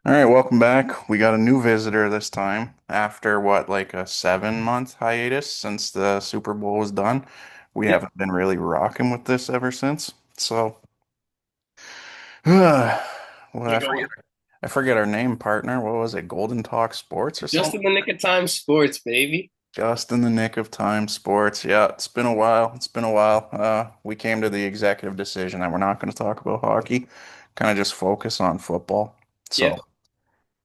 All right, welcome back. We got a new visitor this time after what, like a 7 month hiatus since the Super Bowl was done. We Yeah, haven't been really rocking with this ever since. So, well, gonna go with I forget our name, partner. What was it? Golden Talk Sports or just something? in the nick of time sports, baby. Just in the nick of time sports. Yeah, it's been a while. It's been a while. We came to the executive decision that we're not going to talk about hockey, kind of just focus on football. Yeah.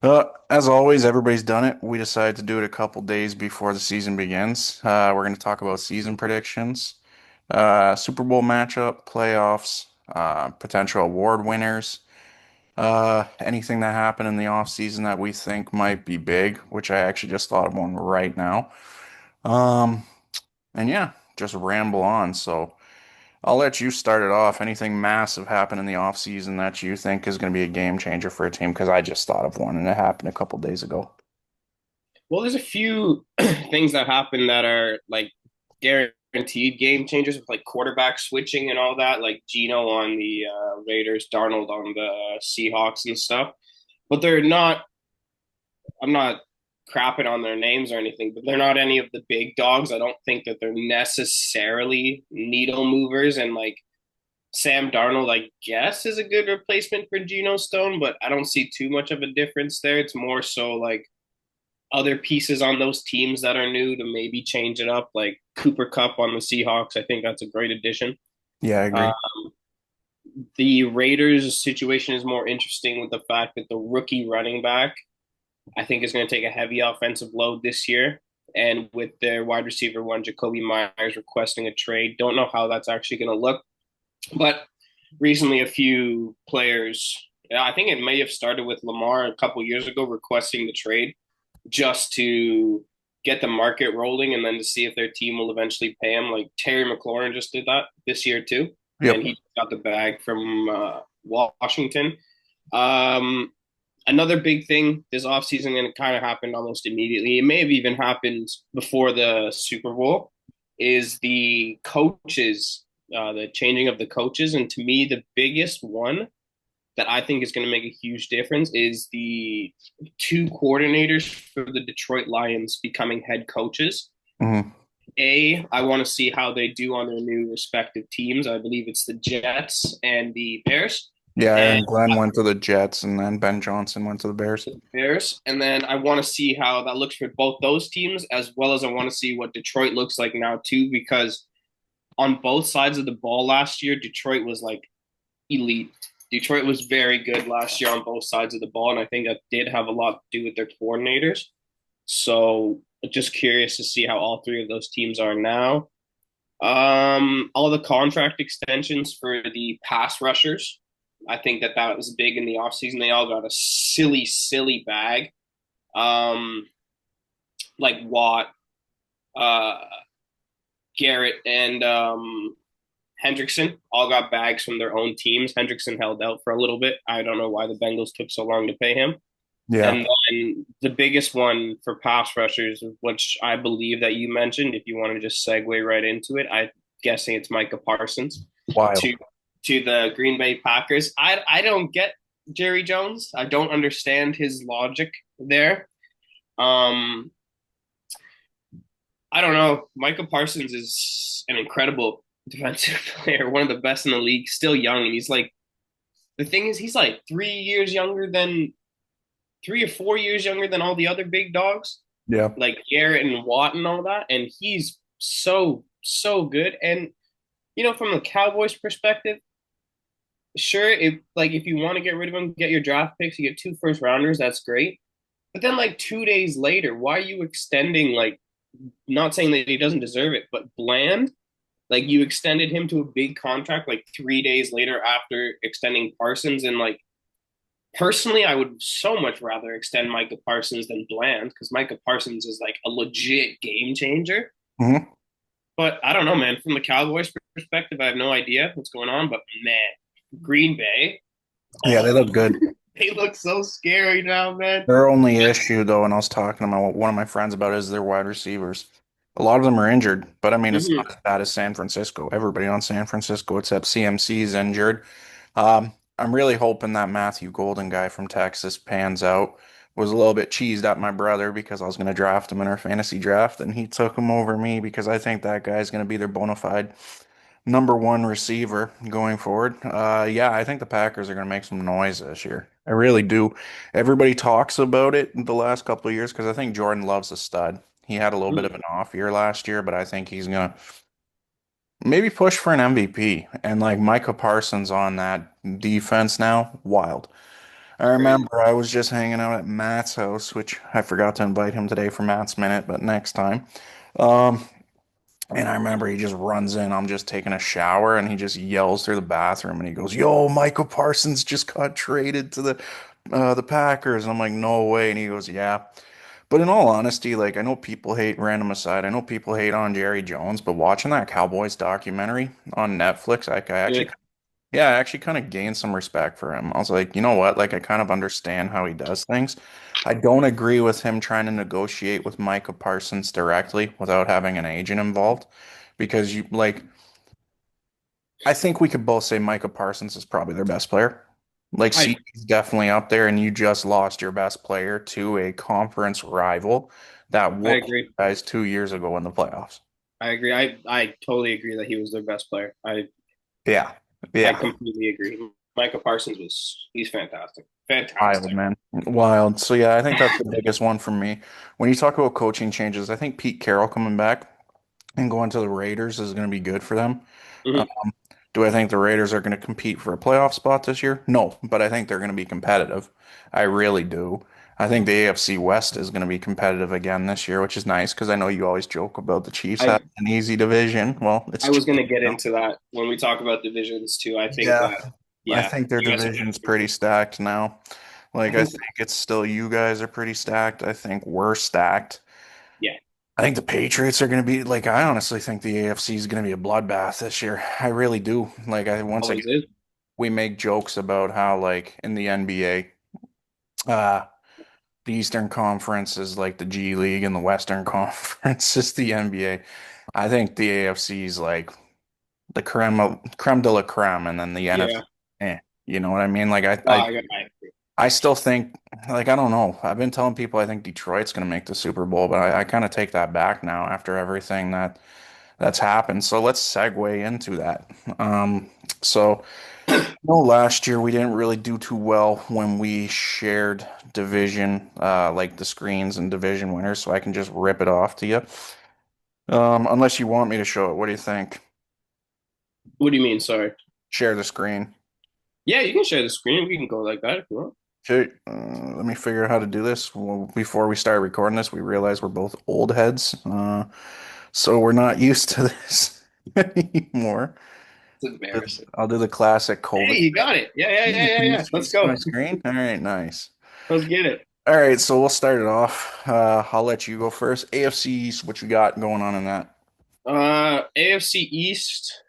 So. As always, everybody's done it. We decided to do it a couple days before the season begins. We're going to talk about season predictions, Super Bowl matchup, playoffs, potential award winners, anything that happened in the offseason that we think might be big, which I actually just thought of one right now. Um, and yeah, just ramble on. So I'll let you start it off. Anything massive happen in the offseason that you think is going to be a game changer for a team? Because I just thought of one and it happened a couple days ago. Well, there's a few things that happen that are like guaranteed game changers with like quarterback switching and all that, like Geno on the Raiders, Darnold on the Seahawks and stuff. But they're not. I'm not crapping on their names or anything, but they're not any of the big dogs. I don't think that they're necessarily needle movers. And like Sam Darnold, I guess, is a good replacement for Geno Stone, but I don't see too much of a difference there. It's more so like other pieces on those teams that are new to maybe change it up, like Cooper Cup on the Seahawks. I think that's a great addition. Yeah, I Uh, agree. the Raiders situation is more interesting with the fact that the rookie running back, I think, is going to take a heavy offensive load this year. And with their wide receiver one, Jacoby Myers, requesting a trade, don't know how that's actually going to look. But recently, a few players, I think it may have started with Lamar a couple years ago, requesting the trade just to get the market rolling and then to see if their team will eventually pay him. Like Terry McLaurin just did that this year too, and Yep. he got the bag from Washington. Um, Another big thing this offseason, and it kind of happened almost immediately. It may have even happened before the Super Bowl. Is the coaches, the changing of the coaches, and to me, the biggest one that I think is going to make a huge difference is the two coordinators for the Detroit Lions becoming head coaches. Hmm. I want to see how they do on their new respective teams. I believe it's the Jets and the Bears. Yeah, And Aaron Glenn went to the Jets and then Ben Johnson went to the Bears. Bears. And then I want to see how that looks for both those teams, as well as I want to see what Detroit looks like now, too, because on both sides of the ball last year, Detroit was like elite. Detroit was very good last year on both sides of the ball, and I think that did have a lot to do with their coordinators. So just curious to see how all three of those teams are now. All the contract extensions for the pass rushers. I think that that was big in the offseason. They all got a silly, silly bag. Um, like Watt, uh, Garrett, and Hendrickson all got bags from their own teams. Hendrickson held out for a little bit. I don't know why the Bengals took so long to pay him. Yeah. And then the biggest one for pass rushers, which I believe that you mentioned, if you want to just segue right into it, I'm guessing it's Micah Parsons Wild. to the Green Bay Packers. I don't get Jerry Jones. I don't understand his logic there. Um, I don't know. Micah Parsons is an incredible defensive player, one of the best in the league. Still young, and he's like the thing is he's like 3 years younger than 3 or 4 years younger than all the other big dogs, Yeah. like Garrett and Watt and all that. And he's so good. And from the Cowboys' perspective, sure, if you want to get rid of him, get your draft picks, you get two first rounders, that's great. But then like 2 days later, why are you extending like not saying that he doesn't deserve it, but Bland? Like you extended him to a big contract like 3 days later after extending Parsons, and like personally, I would so much rather extend Micah Parsons than Bland because Micah Parsons is like a legit game changer. Hmm. But I don't know, man. From the Cowboys' perspective, I have no idea what's going on. But man, Green Bay, Yeah, they oh, look good. they look so scary now, man. Their only issue, though, and I was talking to one of my friends about it, is their wide receivers. A lot of them are injured, but I mean, it's Mm-hmm. not as bad as San Francisco. Everybody on San Francisco except CMC is injured. Um, I'm really hoping that Matthew Golden guy from Texas pans out. Was a little bit cheesed at my brother because I was going to draft him in our fantasy draft, and he took him over me because I think that guy's going to be their bona fide number one receiver going forward. Yeah, I think the Packers are going to make some noise this year. I really do. Everybody talks about it the last couple of years because I think Jordan Love's a stud. He had a little bit of Mm, an off year last year, but I think he's going to maybe push for an MVP. And like Micah Parsons on that defense now, wild. I crazy. remember I was just hanging out at Matt's house, which I forgot to invite him today for Matt's Minute, but next time. Um, and I remember he just runs in. I'm just taking a shower, and he just yells through the bathroom, and he goes, "Yo, Michael Parsons just got traded to the Packers." And I'm like, "No way!" And he goes, "Yeah." But in all honesty, like I know people hate random aside. I know people hate on Jerry Jones, but watching that Cowboys documentary on Netflix, I actually, Good. yeah, I actually kind of gained some respect for him. I was like, you know what? Like I kind of understand how he does things. I don't agree with him trying to negotiate with Micah Parsons directly without having an agent involved, because you like I think we could both say Micah Parsons is probably their best player. Like I CD's definitely up there, and you just lost your best player to a conference rival that I whooped you agree. guys 2 years ago in the playoffs. I agree. I totally agree that he was their best player. Yeah. I Yeah. completely agree. Micah Parsons was he's fantastic. Wild, Fantastic. man. Wild. So yeah, I think that's the biggest one for me. When you talk about coaching changes, I think Pete Carroll coming back and going to the Raiders is going to be good for them. Hmm. Do I think the Raiders are going to compete for a playoff spot this year? No, but I think they're going to be competitive. I really do. I think the AFC West is going to be competitive again this year, which is nice because I know you always joke about the Chiefs I having an easy division. Well, it's I was Chiefs, gonna get you know? into that when we talk about divisions too. I think Yeah, that I yeah, think their you guys are division's pretty stacked now. Like, I I think think it's still you guys are pretty stacked. I think we're stacked. yeah, I think the Patriots are going to be like, I honestly think the AFC is going to be a bloodbath this year. I really do. Like, once again, always is. we make jokes about how, like, in the NBA, uh, the Eastern Conference is like the G League and the Western Conference is the NBA. I think the AFC is like the creme de la creme, and then the NFC, Yeah. you know what I mean? Like, No, I agree. I still think, like, I don't know. I've been telling people I think Detroit's going to make the Super Bowl, but I kind of take that back now after everything that's happened. So let's segue into that. Um, so, no, last year we didn't really do too well when we shared division, like the screens and division winners. So I can just rip it off to you. Unless you want me to show it. What do you think? What do you mean? Sorry. Share the screen. Yeah, you can share the screen. We can go like that if you want. Okay, let me figure out how to do this. Well, before we start recording this, we realize we're both old heads, so we're not used to this anymore. It's embarrassing. I'll do the classic Hey, COVID. you got it. Yeah, yeah, yeah, Yeah, yeah, can you yeah. see, Let's see my go. screen? All right, nice. Let's get it. All right, so we'll start it off. I'll let you go first. AFC East, what you got going on in that? AFC East.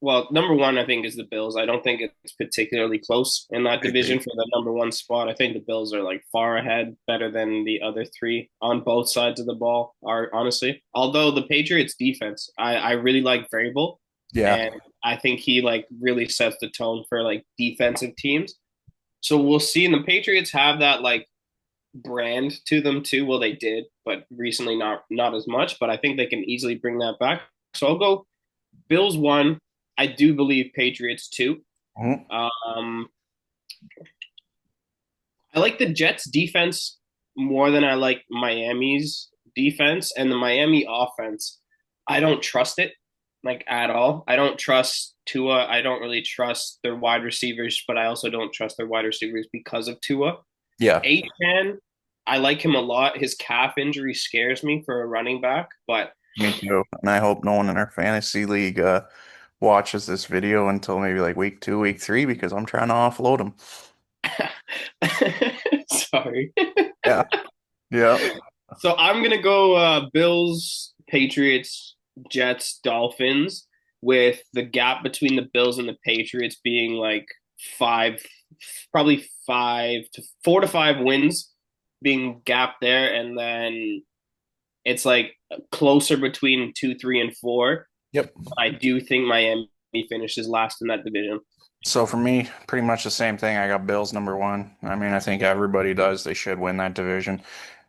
Well, number one, I think, is the Bills. I don't think it's particularly close in that I division agree. for the number one spot. I think the Bills are like far ahead, better than the other three on both sides of the ball, are honestly. Although the Patriots defense, I really like Vrabel, Yeah, and I think he like really sets the tone for like defensive teams. So we'll see. And the Patriots have that like brand to them too. Well, they did, but recently not as much. But I think they can easily bring that back. So I'll go Bills one. I do believe Patriots two. mhm. Um, I like the Jets defense more than I like Miami's defense, and the Miami offense. I don't trust it like at all. I don't trust Tua. I don't really trust their wide receivers, but I also don't trust their wide receivers because of Tua. Yeah, Achan, I like him a lot. His calf injury scares me for a running back, but me too. And I hope no one in our fantasy league watches this video until maybe like week 2, week 3, because I'm trying to offload them. sorry. Yeah, yeah. So I'm gonna go Bills, Patriots, Jets, Dolphins, with the gap between the Bills and the Patriots being like five, probably 5 to 4 to 5 wins being gap there, and then it's like closer between 2, 3, and 4. Yep. I do think Miami finishes last in that division. So for me, pretty much the same thing. I got Bills number one. I mean, I think everybody does. They should win that division.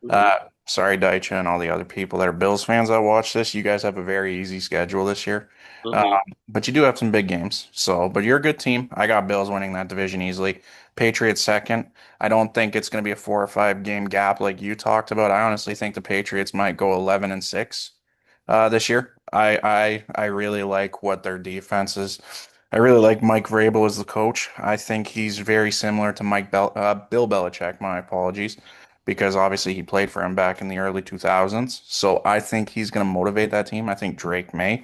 Hmm. Uh, sorry, Daicha and all the other people that are Bills fans that watch this. You guys have a very easy schedule this year. Hmm. But you do have some big games. But you're a good team. I got Bills winning that division easily. Patriots second. I don't think it's going to be a 4 or 5 game gap like you talked about. I honestly think the Patriots might go 11-6 this year. I really like what their defense is. I really like Mike Vrabel as the coach. I think he's very similar to Bill Belichick. My apologies, because obviously he played for him back in the early 2000s. So I think he's going to motivate that team. I think Drake May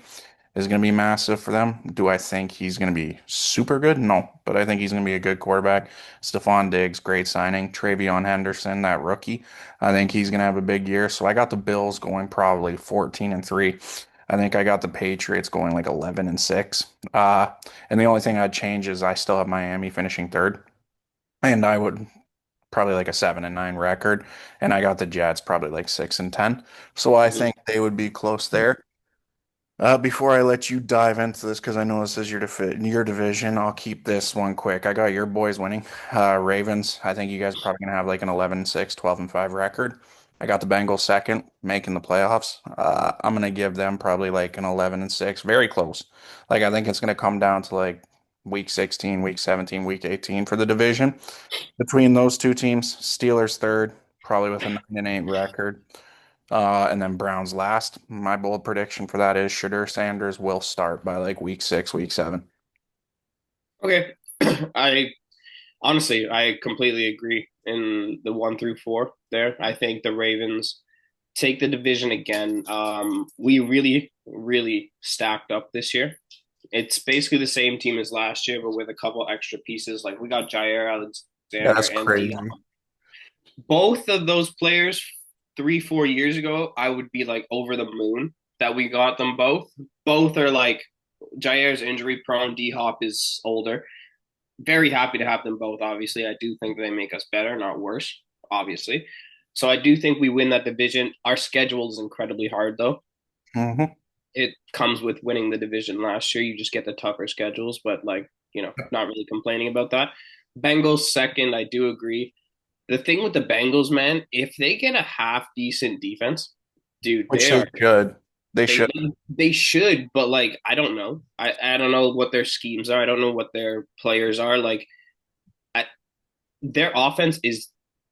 is going to be massive for them. Do I think he's going to be super good? No, but I think he's going to be a good quarterback. Stephon Diggs, great signing. Travion Henderson, that rookie, I think he's going to have a big year. So I got the Bills going probably 14-3. I think I got the Patriots going like 11-6. And the only thing I'd change is I still have Miami finishing third, and I would probably like a 7-9 record, and I got the Jets probably like 6-10. So I think they would be close there. Before I let you dive into this, because I know this is your division, I'll keep this one quick. I got your boys winning. Ravens, I think you guys are probably going to have like an 11-6, 12-5 record. I got the Bengals second, making the playoffs. I'm going to give them probably like an 11-6, very close. Like, I think it's going to come down to like week 16, week 17, week 18 for the division. Between those two teams, Steelers third, probably with a 9-8 record. And then Browns last. My bold prediction for that is Shadur Sanders will start by like week 6, week 7. Okay. I honestly, I completely agree in the 1 through 4 there. I think the Ravens take the division again. We really, really stacked up this year. It's basically the same team as last year, but with a couple extra pieces. Like we got Jair Yeah, Alexander that's and Dion. crazy. Both of those players 3, 4 years ago, I would be like over the moon that we got them both. Both are like Jair's injury prone. D Hop is older. Very happy to have them both. Obviously, I do think they make us better, not worse. Obviously, so I do think we win that division. Our schedule is incredibly hard, though. Hmm. It comes with winning the division last year. You just get the tougher schedules, but like not really complaining about that. Bengals second, I do agree. The thing with the Bengals, man, if they get a half decent defense, dude, Which they should. They they should. they should, but like I don't know. I don't know what their schemes are. I don't know what their players are. Like I, their offense is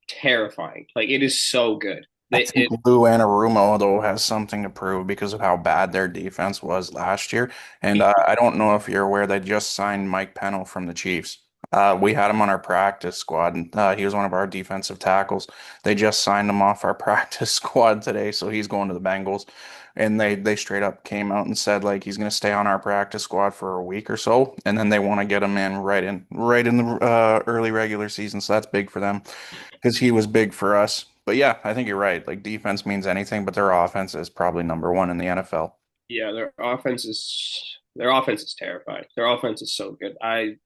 terrifying. Like it is so good. I They think it Lou Anarumo, though, has something to prove because of how bad their defense was last year. And I don't know if you're aware, they just signed Mike Pennell from the Chiefs. We had him on our practice squad, and he was one of our defensive tackles. They just signed him off our practice squad today, so he's going to the Bengals. And they straight up came out and said like he's going to stay on our practice squad for a week or so, and then they want to get him in right in the early regular season. So that's big for them because he was big for us. But yeah, I think you're right. Like defense means anything, but their offense is probably number one in the NFL. yeah, their offense is terrifying. Their offense is so good. I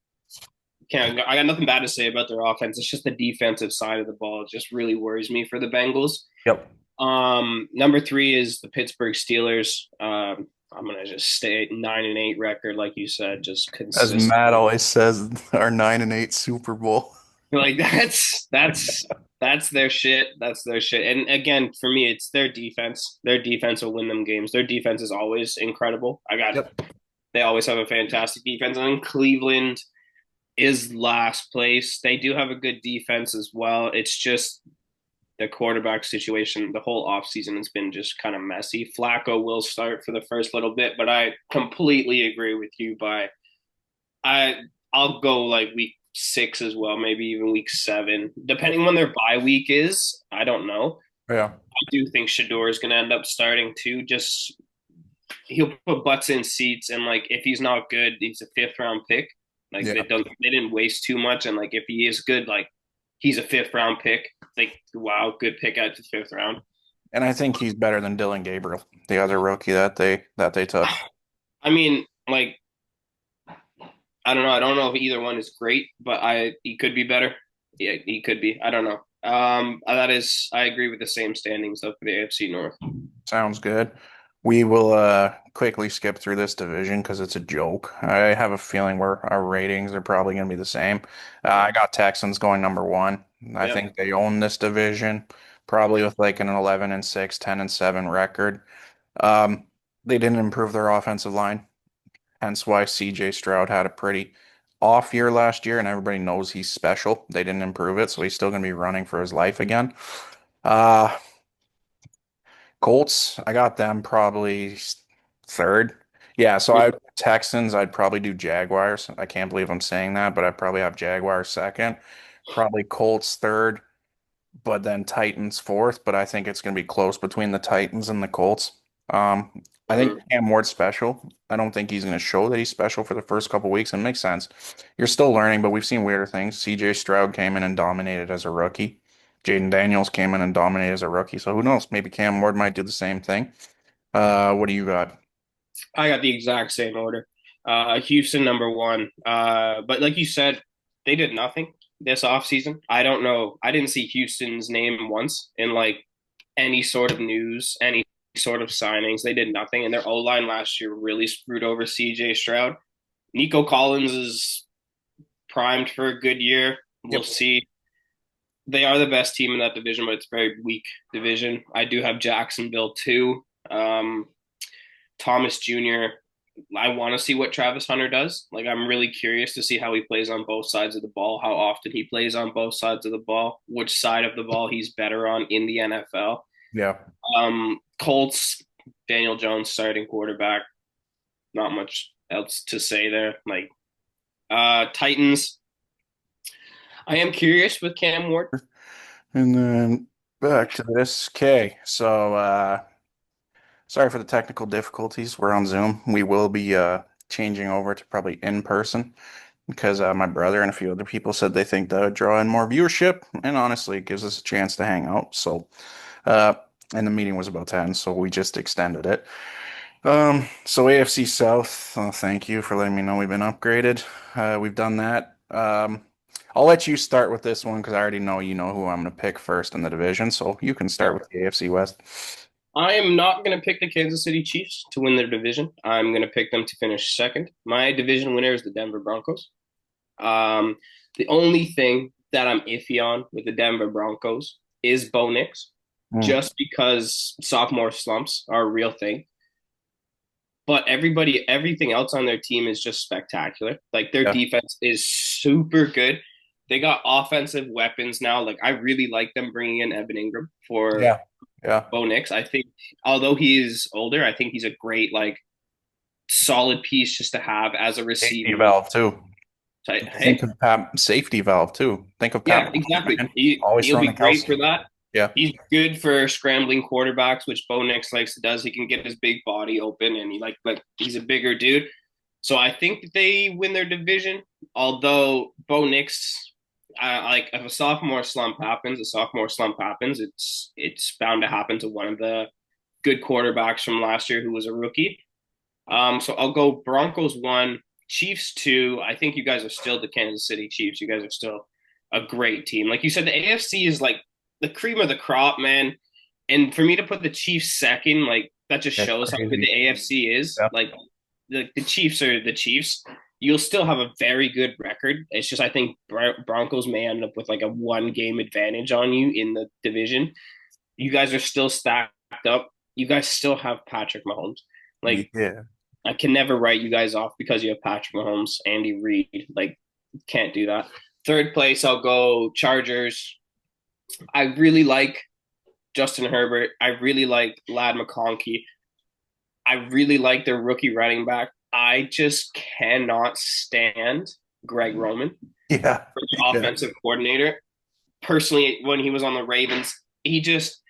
got nothing bad to say about their offense. It's just the defensive side of the ball. It just really worries me for the Bengals. Yep. Number three is the Pittsburgh Steelers. I'm gonna just stay at 9-8 record, like you said, just As consistent. Matt always says, our 9-8 Super Bowl. Like that's their shit. That's their shit. And again, for me, it's their defense. Their defense will win them games. Their defense is always incredible. Yep. They always have a fantastic defense. And Cleveland is last place. They do have a good defense as well. It's just the quarterback situation. The whole offseason has been just kind of messy. Flacco will start for the first little bit, but I completely agree with you. I I'll go like week 6 as well, maybe even week 7, depending when their bye week is. I don't know. Yeah. I do think Shador is going to end up starting too. Just he'll put butts in seats, and like if he's not good, he's a fifth round pick. Like Yeah. they didn't waste too much, and like if he is good, like he's a fifth round pick. Like wow, good pick out to fifth round. And I think he's better than Dylan Gabriel, the other rookie that they took. I mean, like I don't know. I don't know if either one is great, but he could be better. Yeah, he could be. I don't know. That is, I agree with the same standings though for the AFC North. Sounds good. We will quickly skip through this division because it's a joke. I have a feeling our ratings are probably going to be the same. I got Texans going number one. I Yep. think they own this division, probably with like an 11-6, 10-7 record. Um, they didn't improve their offensive line, hence why CJ Stroud had a pretty off year last year, and everybody knows he's special. They didn't improve it, so he's still going to be running for his life again. Uh, Colts, I got them probably third. Yeah, so I Texans, I'd probably do Jaguars. I can't believe I'm saying that, but I probably have Jaguars second. Probably Colts third, but then Titans fourth. But I think it's going to be close between the Titans and the Colts. I think Mhm. Cam Ward's special. I don't think he's going to show that he's special for the first couple weeks, and it makes sense. You're still learning, but we've seen weirder things. CJ Stroud came in and dominated as a rookie. Jaden Daniels came in and dominated as a rookie. So who knows? Maybe Cam Ward might do the same thing. What do you got? I got the exact same order. Houston number one. But like you said, they did nothing this offseason. I don't know. I didn't see Houston's name once in like any sort of news, any sort of signings. They did nothing. And their O line last year really screwed over CJ Stroud. Nico Collins is primed for a good year. We'll Yep. see. They are the best team in that division, but it's a very weak division. I do have Jacksonville too. Thomas Jr. I want to see what Travis Hunter does. Like, I'm really curious to see how he plays on both sides of the ball, how often he plays on both sides of the ball, which side of the ball he's better on in the NFL. Yeah. Colts, Daniel Jones starting quarterback. Not much else to say there. Like, Titans. I am curious with Cam Ward. And then back to this. Okay. So sorry for the technical difficulties. We're on Zoom. We will be changing over to probably in person because my brother and a few other people said they think that would draw in more viewership, and honestly, it gives us a chance to hang out. So, uh, and the meeting was about 10, so we just extended it. So AFC South, thank you for letting me know we've been upgraded. We've done that. I'll let you start with this one because I already know you know who I'm going to pick first in the division, so you can start with the AFC West. I am not going to pick the Kansas City Chiefs to win their division. I'm going to pick them to finish second. My division winner is the Denver Broncos. Um, the only thing that I'm iffy on with the Denver Broncos is Bo Nix, Mm, just because sophomore slumps are a real thing. But everything else on their team is just spectacular. Like their yeah, defense is super good. They got offensive weapons now. Like I really like them bringing in Evan Ingram for yeah, yeah. Bo Nix. I think although he is older, I think he's a great like solid piece just to have as a Safety receiver. valve too. Think Hey, of Pat, safety valve too. Think of Pat yeah, Mahomes, exactly. man. Always He'll throwing be to great for Kelsey. that. Yeah, He's good for scrambling quarterbacks, which Bo Nix likes to does. He can get his big body open, and he he's a bigger dude. So I think that they win their division. Although Bo Nix, like if a sophomore slump happens, a sophomore slump happens. It's bound to happen to one of the good quarterbacks from last year who was a rookie. So I'll go Broncos one, Chiefs two. I think you guys are still the Kansas City Chiefs. You guys are still a great team. Like you said, the AFC is like the cream of the crop, man. And for me to put the Chiefs second, like that just that's shows how good crazy. the AFC is. Yeah, Like the Chiefs are the Chiefs. You'll still have a very good record. It's just I think Broncos may end up with like a 1 game advantage on you in the division. You guys are still stacked up. You guys still have Patrick Mahomes. Like yeah, I can never write you guys off because you have Patrick Mahomes, Andy Reid. Like, can't do that. Third place, I'll go Chargers. I really like Justin Herbert. I really like Lad McConkey. I really like their rookie running back. I just cannot stand Greg Roman yeah, for the yeah. offensive coordinator. Personally, when he was on the Ravens, he just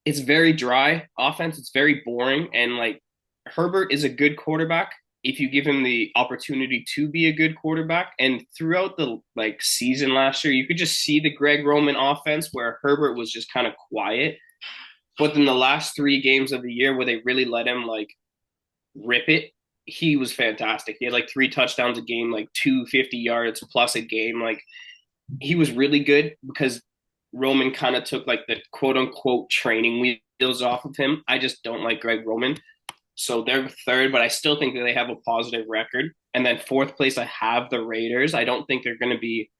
it's very dry offense. It's very boring, and like Herbert is a good quarterback if you give him the opportunity to be a good quarterback. And throughout the like season last year, you could just see the Greg Roman offense where Herbert was just kind of quiet. But then the last 3 games of the year where they really let him like rip it, he was fantastic. He had like 3 touchdowns a game, like 250 yards plus a game. Like he was really good because Roman kind of took like the quote unquote training wheels off of him. I just don't like Greg Roman. So they're third, but I still think that they have a positive record. And then fourth place, I have the Raiders. I don't think they're going to be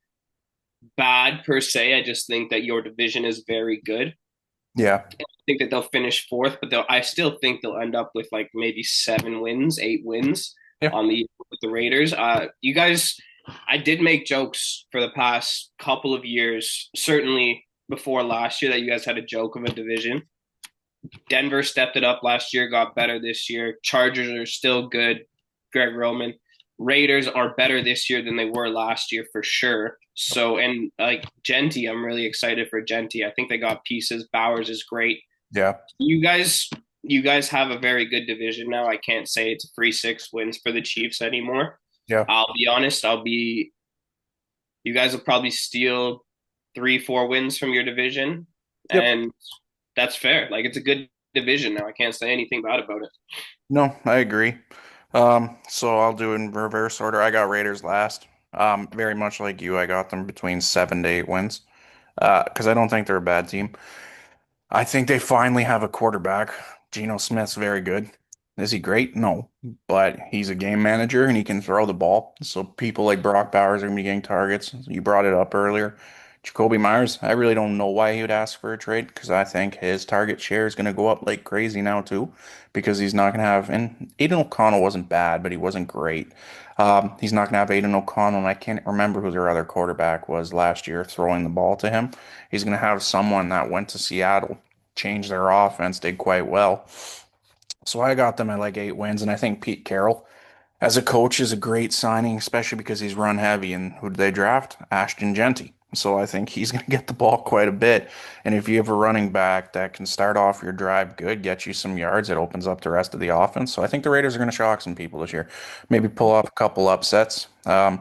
bad per se. I just think that your division is very good. Yeah. I think that they'll finish fourth, but I still think they'll end up with like maybe 7 wins, 8 wins Yeah. on the with the Raiders. You guys, I did make jokes for the past couple of years, certainly before last year, that you guys had a joke of a division. Denver stepped it up last year, got better this year. Chargers are still good. Greg Roman. Raiders are better this year than they were last year for sure. So, and like Genty, I'm really excited for Genty. I think they got pieces. Bowers is great. Yeah. You guys have a very good division now. I can't say it's a free 6 wins for the Chiefs anymore. Yeah. I'll be honest. You guys will probably steal 3, 4 wins from your division, Yep. and that's fair. Like it's a good division now. I can't say anything bad about it. No, I agree. So I'll do in reverse order. I got Raiders last. Very much like you, I got them between 7 to 8 wins. Because I don't think they're a bad team. I think they finally have a quarterback. Geno Smith's very good. Is he great? No, but he's a game manager and he can throw the ball. So people like Brock Bowers are gonna be getting targets. You brought it up earlier. Jacoby Myers, I really don't know why he would ask for a trade because I think his target share is gonna go up like crazy now too, because he's not gonna have. And Aiden O'Connell wasn't bad, but he wasn't great. He's not gonna have Aiden O'Connell, and I can't remember who their other quarterback was last year throwing the ball to him. He's gonna have someone that went to Seattle, changed their offense, did quite well. So I got them at like 8 wins, and I think Pete Carroll, as a coach, is a great signing, especially because he's run heavy. And who did they draft? Ashton Genty. So I think he's going to get the ball quite a bit. And if you have a running back that can start off your drive good, get you some yards, it opens up the rest of the offense. So I think the Raiders are going to shock some people this year. Maybe pull off a couple upsets.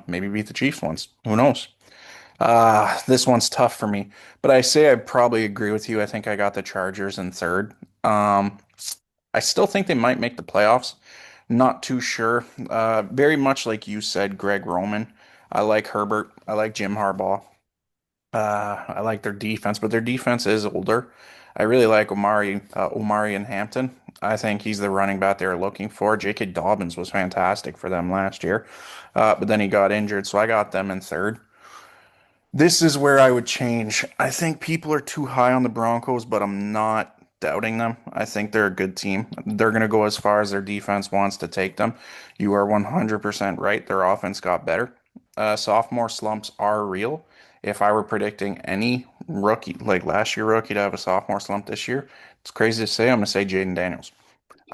Maybe beat the Chiefs once. Who knows? This one's tough for me, but I say I probably agree with you. I think I got the Chargers in third. I still think they might make the playoffs. Not too sure. Very much like you said, Greg Roman. I like Herbert. I like Jim Harbaugh. I like their defense, but their defense is older. I really like Omari and Hampton. I think he's the running back they were looking for. J.K. Dobbins was fantastic for them last year, but then he got injured, so I got them in third. This is where I would change. I think people are too high on the Broncos, but I'm not doubting them. I think they're a good team. They're going to go as far as their defense wants to take them. You are 100% right. Their offense got better. Sophomore slumps are real. If I were predicting any rookie, like last year rookie, to have a sophomore slump this year, it's crazy to say. I'm going to say Jaden Daniels.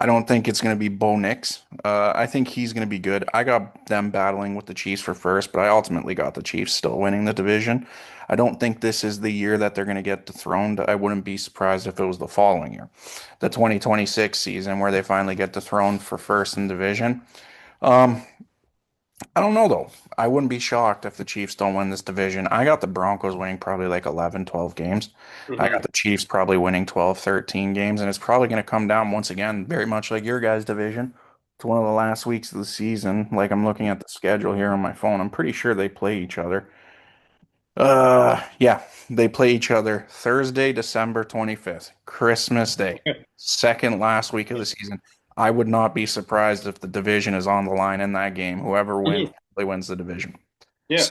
I don't think it's going to be Bo Nix. I think he's going to be good. I got them battling with the Chiefs for first, but I ultimately got the Chiefs still winning the division. I don't think this is the year that they're going to get dethroned. I wouldn't be surprised if it was the following year, the 2026 season, where they finally get dethroned for first in division. Um, I don't know though. I wouldn't be shocked if the Chiefs don't win this division. I got the Broncos winning probably like 11, 12 games. I got Mm-hmm. the Chiefs probably winning 12, 13 games, and it's probably going to come down once again, very much like your guys' division. It's one of the last weeks of the season. Like I'm looking at the schedule here on my phone. I'm pretty sure they play each other. Yeah, they play each other Thursday, December 25th, Christmas Day, second last week of the season. I would not be surprised if the division is on the line in that game. Whoever wins, Mm-hmm. probably wins the division. Yeah.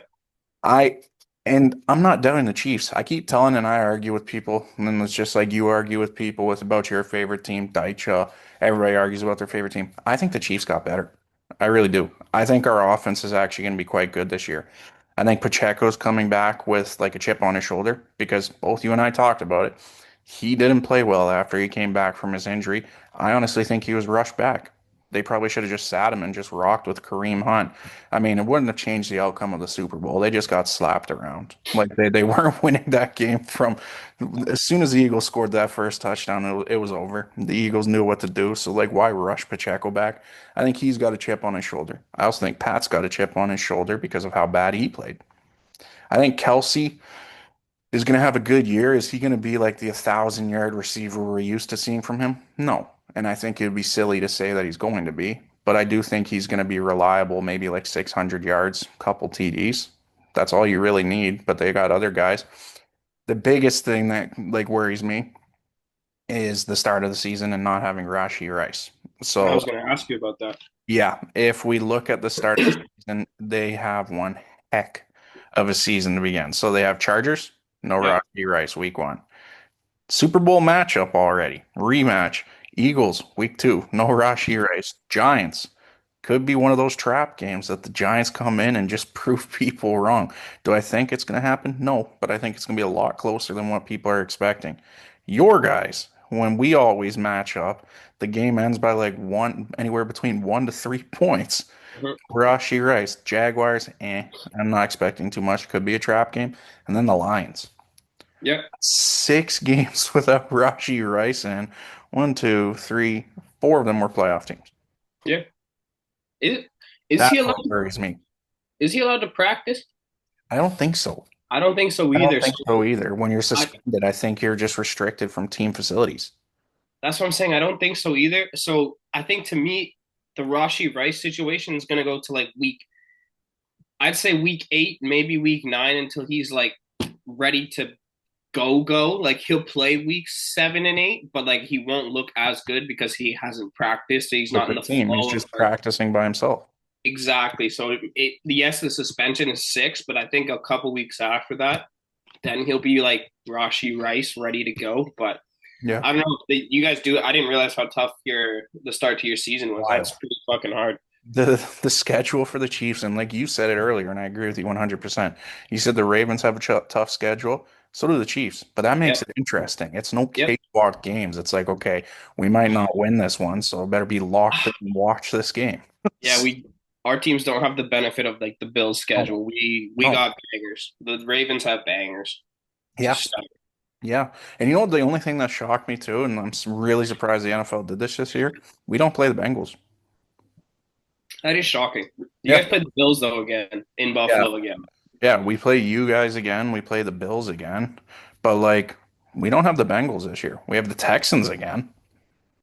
I and I'm not doubting the Chiefs. I keep telling and I argue with people, and then it's just like you argue with people with about your favorite team, Daicha. Everybody argues about their favorite team. I think the Chiefs got better. I really do. I think our offense is actually going to be quite good this year. I think Pacheco's coming back with like a chip on his shoulder because both you and I talked about it. He didn't play well after he came back from his injury. I honestly think he was rushed back. They probably should have just sat him and just rocked with Kareem Hunt. I mean, it wouldn't have changed the outcome of the Super Bowl. They just got slapped around. Like they weren't winning that game from as soon as the Eagles scored that first touchdown, it was over. The Eagles knew what to do. So like why rush Pacheco back? I think he's got a chip on his shoulder. I also think Pat's got a chip on his shoulder because of how bad he played. I think Kelsey is going to have a good year. Is he going to be like the 1,000 yard receiver we're used to seeing from him? No. And I think it would be silly to say that he's going to be. But I do think he's going to be reliable, maybe like 600 yards, couple TDs. That's all you really need. But they got other guys. The biggest thing that like worries me is the start of the season and not having Rashi Rice. I So was going to ask you about that. yeah, if we look at the start of the season, they have one heck of a season to begin. So they have Chargers, no Yep. Rashi Rice, week one. Super Bowl matchup already. Rematch. Eagles, week two. No Rashi Rice. Giants. Could be one of those trap games that the Giants come in and just prove people wrong. Do I think it's going to happen? No, but I think it's going to be a lot closer than what people are expecting. Your guys, when we always match up, the game ends by like one, anywhere between 1 to 3 points. Mhm. Rashi Rice, Jaguars, I'm not expecting too much. Could be a trap game. And then the Lions. Yep. 6 games without Rashi Rice, and one, two, three, four of them were playoff teams. Yeah. Is, is he That's allowed what worries me. is he allowed to practice? I don't think so. I don't think so I don't either. think so either. When you're I, suspended, I think you're just restricted from team facilities. that's what I'm saying. I don't think so either. So I think to me, the Rashi Rice situation is going to go to like I'd say week 8, maybe week 9 until he's like ready to go. Like he'll play week 7 and 8, but like he won't look as good because he hasn't practiced. He's With not in the the team, he's flow of just like practicing by himself. exactly. So yes, the suspension is 6, but I think a couple weeks after that, then he'll be like Rashi Rice ready to go. But Yeah. I don't know. You guys do. I didn't realize how tough the start to your season was. That's Wild. pretty fucking hard. The schedule for the Chiefs, and like you said it earlier, and I agree with you 100%. You said the Ravens have a tough schedule. So do the Chiefs, but that makes Yep. it interesting. It's no Yep. cakewalk games. It's like, okay, we might not win this one, so better be locked in and watch this game. Yeah, we our teams don't have the benefit of like the Bills No, schedule. We no. got bangers. The Ravens have bangers to Yeah, start. yeah. And you know what? The only thing that shocked me too, and I'm really surprised the NFL did this year, we don't play the Bengals. That is shocking. You Yeah, guys played the Bills though again in yeah, Buffalo again. yeah. We play you guys again. We play the Bills again, but like we don't have the Bengals this year. We have the Texans again.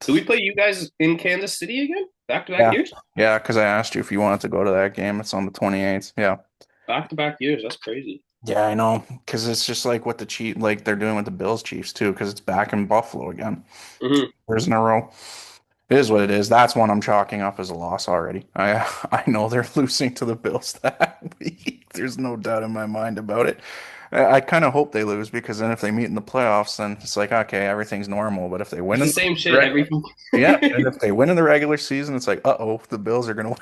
Do we play you guys in Kansas City again? Back to back Yeah, years? yeah. Because I asked you if you wanted to go to that game. It's on the 28th. Yeah. Back to back years. That's crazy. Yeah, I know. Because it's just like what the Chief, like they're doing with the Bills Chiefs too. Because it's back in Buffalo again. Hmm. Years in a row. It is what it is. That's one I'm chalking up as a loss already. I know they're losing to the Bills that week. There's no doubt in my mind about it. I kind of hope they lose because then if they meet in the playoffs, then it's like okay, everything's normal. But if they win It's the in same the shit every. yeah, and if they win in the regular season, it's like uh-oh, the Bills are gonna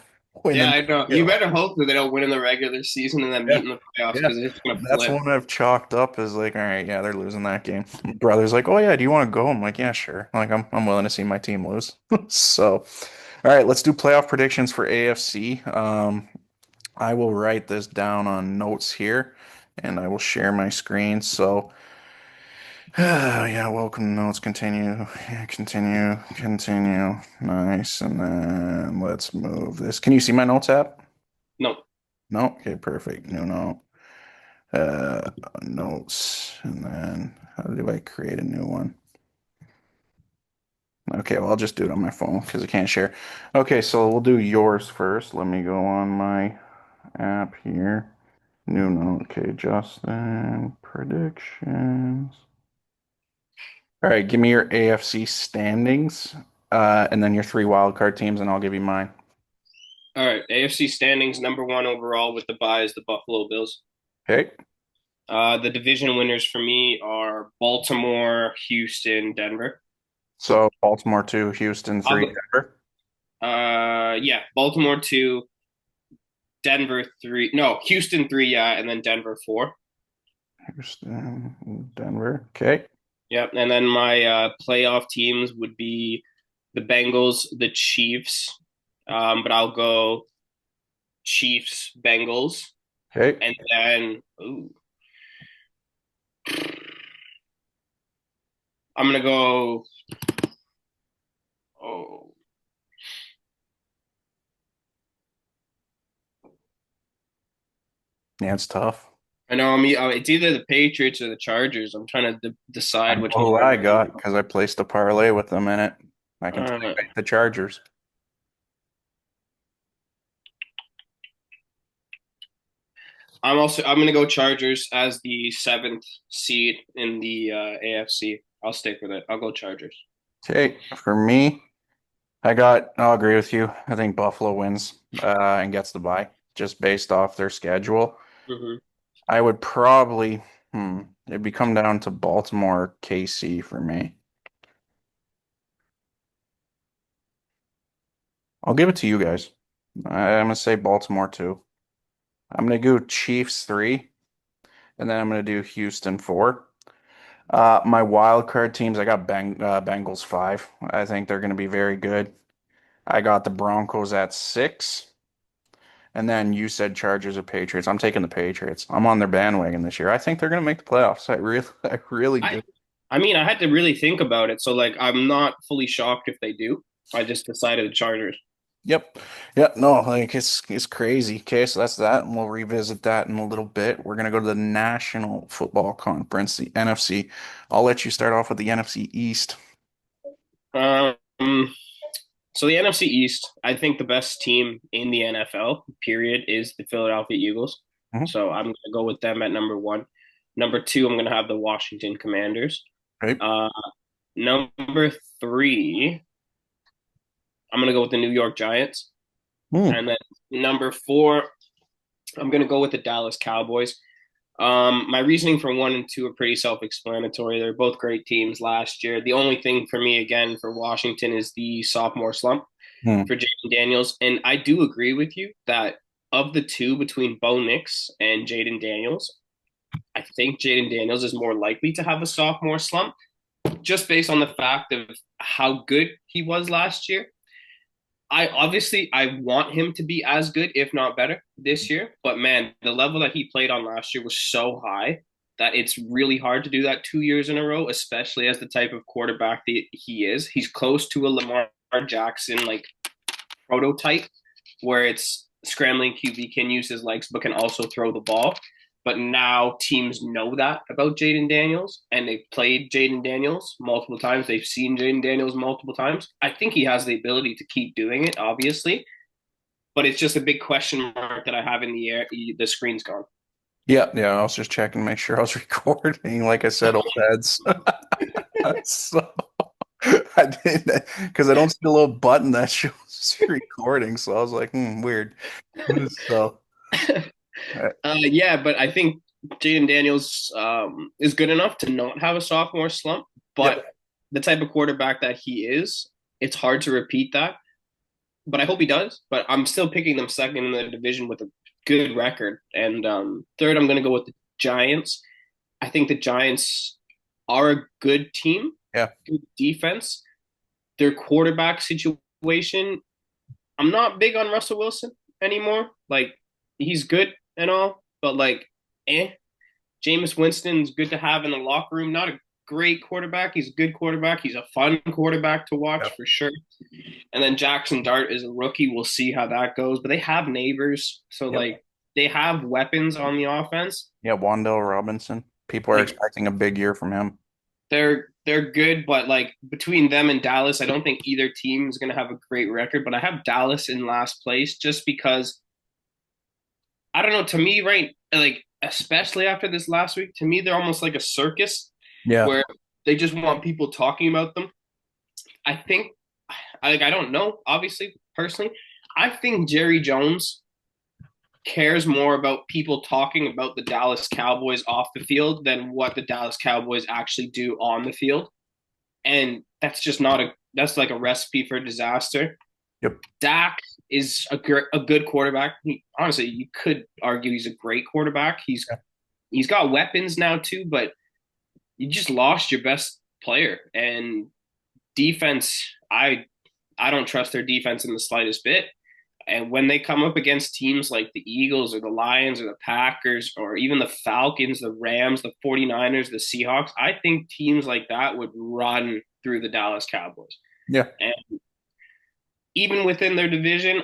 win Yeah, in I know. the You playoffs. better hope that they don't win in the regular season and then Yeah. meet in the playoffs Yeah. because it's gonna That's flip. one I've chalked up as like, all right, yeah, they're losing that game. My brother's like, oh yeah, do you want to go? I'm like, yeah, sure. Like I'm willing to see my team lose. So, all right, let's do playoff predictions for AFC. I will write this down on notes here, and I will share my screen. So, yeah, welcome notes. Continue, yeah, continue, continue. Nice, and then let's move this. Can you see my notes app? No. No. Okay, perfect. New note. uh, Notes, and then how do I create a new one? Okay, well, I'll just do it on my phone because I can't share. Okay, so we'll do yours first. Let me go on my app here. New note. Okay, Justin, predictions. All right, give me your AFC standings, and then your three wildcard teams, and I'll give you mine. All right. AFC standings number one overall with the bye is the Buffalo Bills. Okay, The division winners for me are Baltimore, Houston, Denver. so Baltimore 2, Houston I'll 3, go. Denver. Yeah, Baltimore 2, Denver 3. No, Houston 3, yeah, and then Denver 4. Houston, Denver. Okay, Yep, and then my playoff teams would be the Bengals, the Chiefs. But I'll go Chiefs, Bengals, okay. and then ooh, I'm gonna go. Oh, Yeah, it's tough. I know. It's either the Patriots or the Chargers. I'm trying to I decide know which one who I'm I gonna got because I placed a parlay with them in it. I can tell you do. the Chargers. I'm gonna go Chargers as the seventh seed in the AFC. I'll stick with it. I'll go Chargers. Okay, for me, I'll agree with you. I think Buffalo wins and gets the bye just based off their schedule. Hmm. I would probably, it'd be come down to Baltimore, KC for me. I'll give it to you guys. I'm gonna say Baltimore too. I'm gonna go Chiefs three, and then I'm gonna do Houston four. My wild card teams, I got Bengals five. I think they're gonna be very good. I got the Broncos at six. And then you said Chargers or Patriots. I'm taking the Patriots. I'm on their bandwagon this year. I think they're going to make the playoffs. I really I do. I mean, I had to really think about it. So like, I'm not fully shocked if they do. I just decided Chargers. Yep. Yep. No, like it's crazy. Okay, so that's that, and we'll revisit that in a little bit. We're gonna go to the National Football Conference, the NFC. I'll let you start off with the NFC East. Um, so the NFC East, I think the best team in the NFL, period, is the Philadelphia Eagles. Mhm. So I'm gonna go with them at number one. Number two, I'm gonna have the Washington Commanders. Right. Uh, Number three, I'm gonna go with the New York Giants. Hmm. And then number four, I'm gonna go with the Dallas Cowboys. My reasoning for one and two are pretty self-explanatory. They're both great teams last year. The only thing for me, again, for Washington is the sophomore slump Hmm. for Jaden Daniels. And I do agree with you that of the two between Bo Nix and Jaden Daniels, I think Jaden Daniels is more likely to have a sophomore slump just based on the fact of how good he was last year. I want him to be as good, if not better, this year. But man, the level that he played on last year was so high that it's really hard to do that 2 years in a row, especially as the type of quarterback that he is. He's close to a Lamar Jackson like prototype, where it's scrambling QB can use his legs but can also throw the ball. But now teams know that about Jaden Daniels, and they've played Jaden Daniels multiple times. They've seen Jaden Daniels multiple times. I think he has the ability to keep doing it, obviously, but it's just a big question mark that I have in the air. The screen's gone. Yeah, yeah. I was just checking to make sure I was recording. Like I said, old heads. So I did that because I don't see a little button that shows recording. So I was like, weird. So, Yeah, but I think Jaden Daniels is good enough to not have a sophomore slump. But yep. the type of quarterback that he is, it's hard to repeat that. But I hope he does. But I'm still picking them second in the division with a good record. And third, I'm going to go with the Giants. I think the Giants are a good team, Yeah. good defense. Their quarterback situation, I'm not big on Russell Wilson anymore. Like, he's good and all, but like, eh. Jameis Winston's good to have in the locker room. Not a great quarterback. He's a good quarterback. He's a fun quarterback to watch Yep. for sure. And then Jackson Dart is a rookie. We'll see how that goes. But they have neighbors, so Yep. like they have weapons on the offense. Yeah. Wandale Robinson. People are Like expecting a big year from him. they're good, but like between them and Dallas, I don't think either team is going to have a great record. But I have Dallas in last place just because I don't know. To me, right, like especially after this last week, to me they're almost like a circus Yeah. where they just want people talking about them. I think, I don't know, obviously, personally, I think Jerry Jones cares more about people talking about the Dallas Cowboys off the field than what the Dallas Cowboys actually do on the field. And that's just not that's like a recipe for disaster. Yep. Dak is a good quarterback. Honestly, you could argue he's a great quarterback. Yeah. He's got weapons now too, but you just lost your best player. And defense, I don't trust their defense in the slightest bit. And when they come up against teams like the Eagles or the Lions or the Packers or even the Falcons, the Rams, the 49ers, the Seahawks, I think teams like that would run through the Dallas Cowboys. Yeah. And even within their division,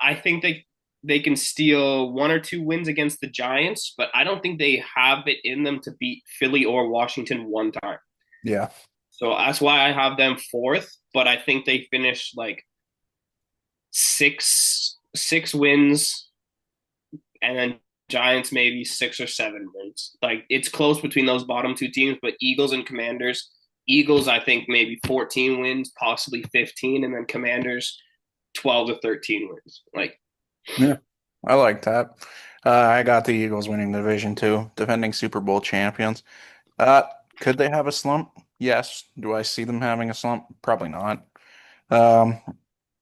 I think they can steal one or two wins against the Giants, but I don't think they have it in them to beat Philly or Washington one time. Yeah. So that's why I have them fourth, but I think they finish like six wins and then Giants maybe 6 or 7 wins. Like it's close between those bottom two teams, but Eagles and Commanders. Eagles, I think maybe 14 wins, possibly 15, and then Commanders 12 to 13 wins. Like, Yeah, I like that. I got the Eagles winning the division too, defending Super Bowl champions. Uh, could they have a slump? Yes. Do I see them having a slump? Probably not. Um,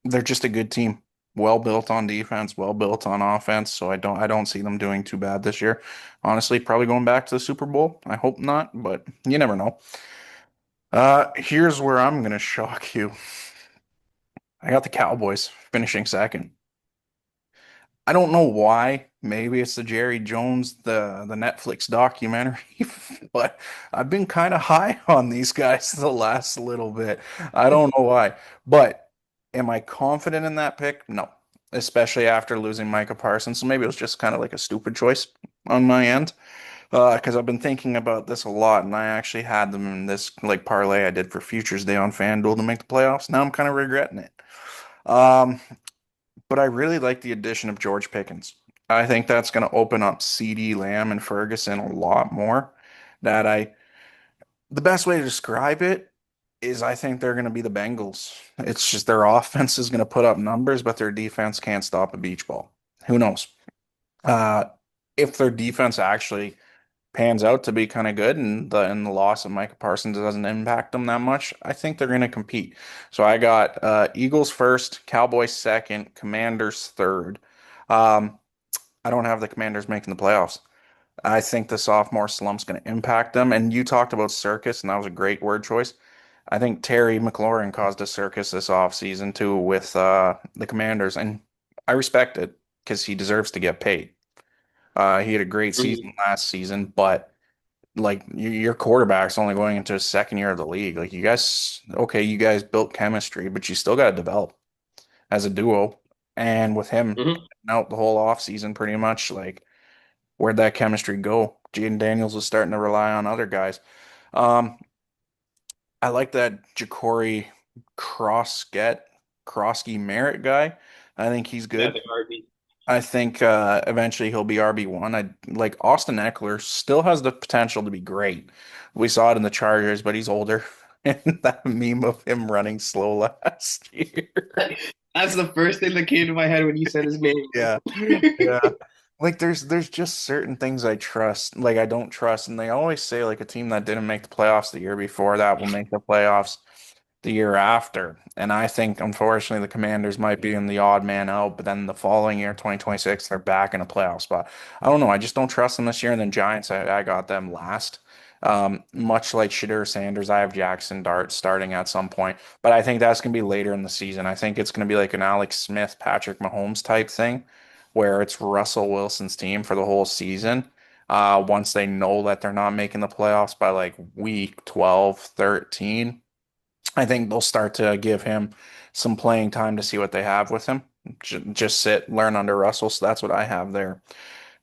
they're just a good team, well built on defense, well built on offense. So I don't see them doing too bad this year. Honestly, probably going back to the Super Bowl. I hope not, but you never know. Here's where I'm gonna shock you. I got the Cowboys finishing second. I don't know why. Maybe it's the Jerry Jones, the Netflix documentary, but I've been kind of high on these guys the last little bit. I don't know why. But am I confident in that pick? No. Especially after losing Micah Parsons. So maybe it was just kind of like a stupid choice on my end. Because I've been thinking about this a lot, and I actually had them in this like parlay I did for Futures Day on FanDuel to make the playoffs. Now I'm kind of regretting it. Um, but I really like the addition of George Pickens. I think that's going to open up CD Lamb and Ferguson a lot more. That I, the best way to describe it is I think they're going to be the Bengals. It's just their offense is going to put up numbers, but their defense can't stop a beach ball. Who knows? Uh, if their defense actually pans out to be kind of good and the loss of Micah Parsons doesn't impact them that much, I think they're going to compete. So I got Eagles first, Cowboys second, Commanders third. Um, I don't have the Commanders making the playoffs. I think the sophomore slump's going to impact them. And you talked about circus, and that was a great word choice. I think Terry McLaurin caused a circus this offseason too with the Commanders, and I respect it because he deserves to get paid. He had a great season last season, but like your quarterback's only going into his second year of the league. Like you guys, okay, you guys built chemistry, but you still got to develop as a duo. And with him mm-hmm. out the whole offseason, pretty much, like where'd that chemistry go? Jaden Daniels was starting to rely on other guys. Um, I like that Ja'Cory Crossget, Krosky Merritt guy. I think he's Yeah, good. they are. I think eventually he'll be RB1. I like Austin Eckler still has the potential to be great. We saw it in the Chargers, but he's older. And that meme of him running slow last year. That's the first thing that came to my head when you said his name. Yeah. Yeah. Like there's just certain things I trust, like I don't trust, and they always say like a team that didn't make the playoffs the year before that will make the playoffs the year after. And I think unfortunately the Commanders might be in the odd man out, but then the following year, 2026, they're back in a playoff spot. I don't know. I just don't trust them this year. And then Giants, I got them last. Much like Shadur Sanders, I have Jackson Dart starting at some point, but I think that's going to be later in the season. I think it's going to be like an Alex Smith, Patrick Mahomes type thing, where it's Russell Wilson's team for the whole season. Once they know that they're not making the playoffs by like week 12, 13, I think they'll start to give him some playing time to see what they have with him. Just sit, learn under Russell. So that's what I have there.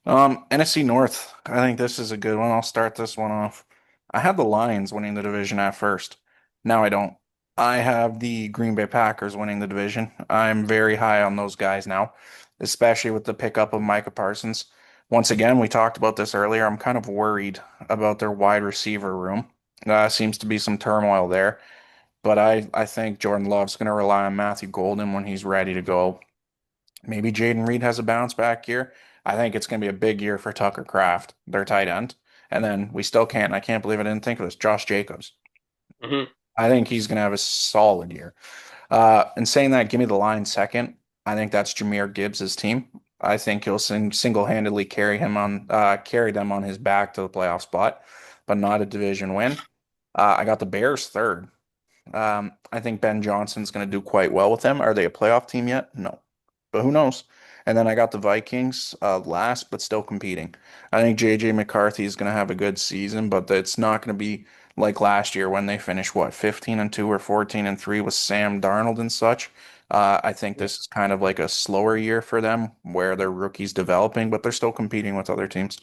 NFC North. I think this is a good one. I'll start this one off. I had the Lions winning the division at first. Now I don't. I have the Green Bay Packers winning the division. I'm very high on those guys now, especially with the pickup of Micah Parsons. Once again, we talked about this earlier. I'm kind of worried about their wide receiver room. Seems to be some turmoil there. But I think Jordan Love's going to rely on Matthew Golden when he's ready to go. Maybe Jaden Reed has a bounce back year. I think it's going to be a big year for Tucker Kraft, their tight end. And then we still can't, I can't believe I didn't think of this, Josh Jacobs. Mm-hmm. I think he's going to have a solid year. And saying that, give me the line second. I think that's Jahmyr Gibbs' team. I think he'll single-handedly carry them on his back to the playoff spot, but not a division win. I got the Bears third. I think Ben Johnson's going to do quite well with them. Are they a playoff team yet? No, but who knows? And then I got the Vikings last, but still competing. I think JJ McCarthy is going to have a good season, but it's not going to be like last year when they finished what 15-2 or 14-3 with Sam Darnold and such. I think this is kind of like a slower year for them where their rookies developing, but they're still competing with other teams.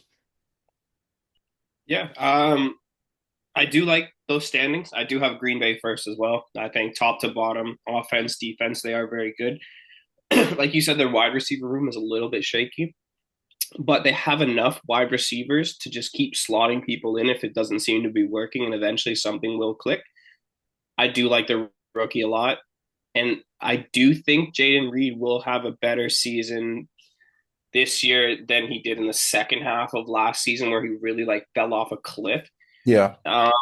Yeah. I do like those standings. I do have Green Bay first as well. I think top to bottom, offense, defense, they are very good. Like you said, their wide receiver room is a little bit shaky. but they have enough wide receivers to just keep slotting people in if it doesn't seem to be working, and eventually something will click. I do like the rookie a lot, and I do think Jaden Reed will have a better season this year than he did in the second half of last season, where he really like fell off a cliff. Yeah. Um,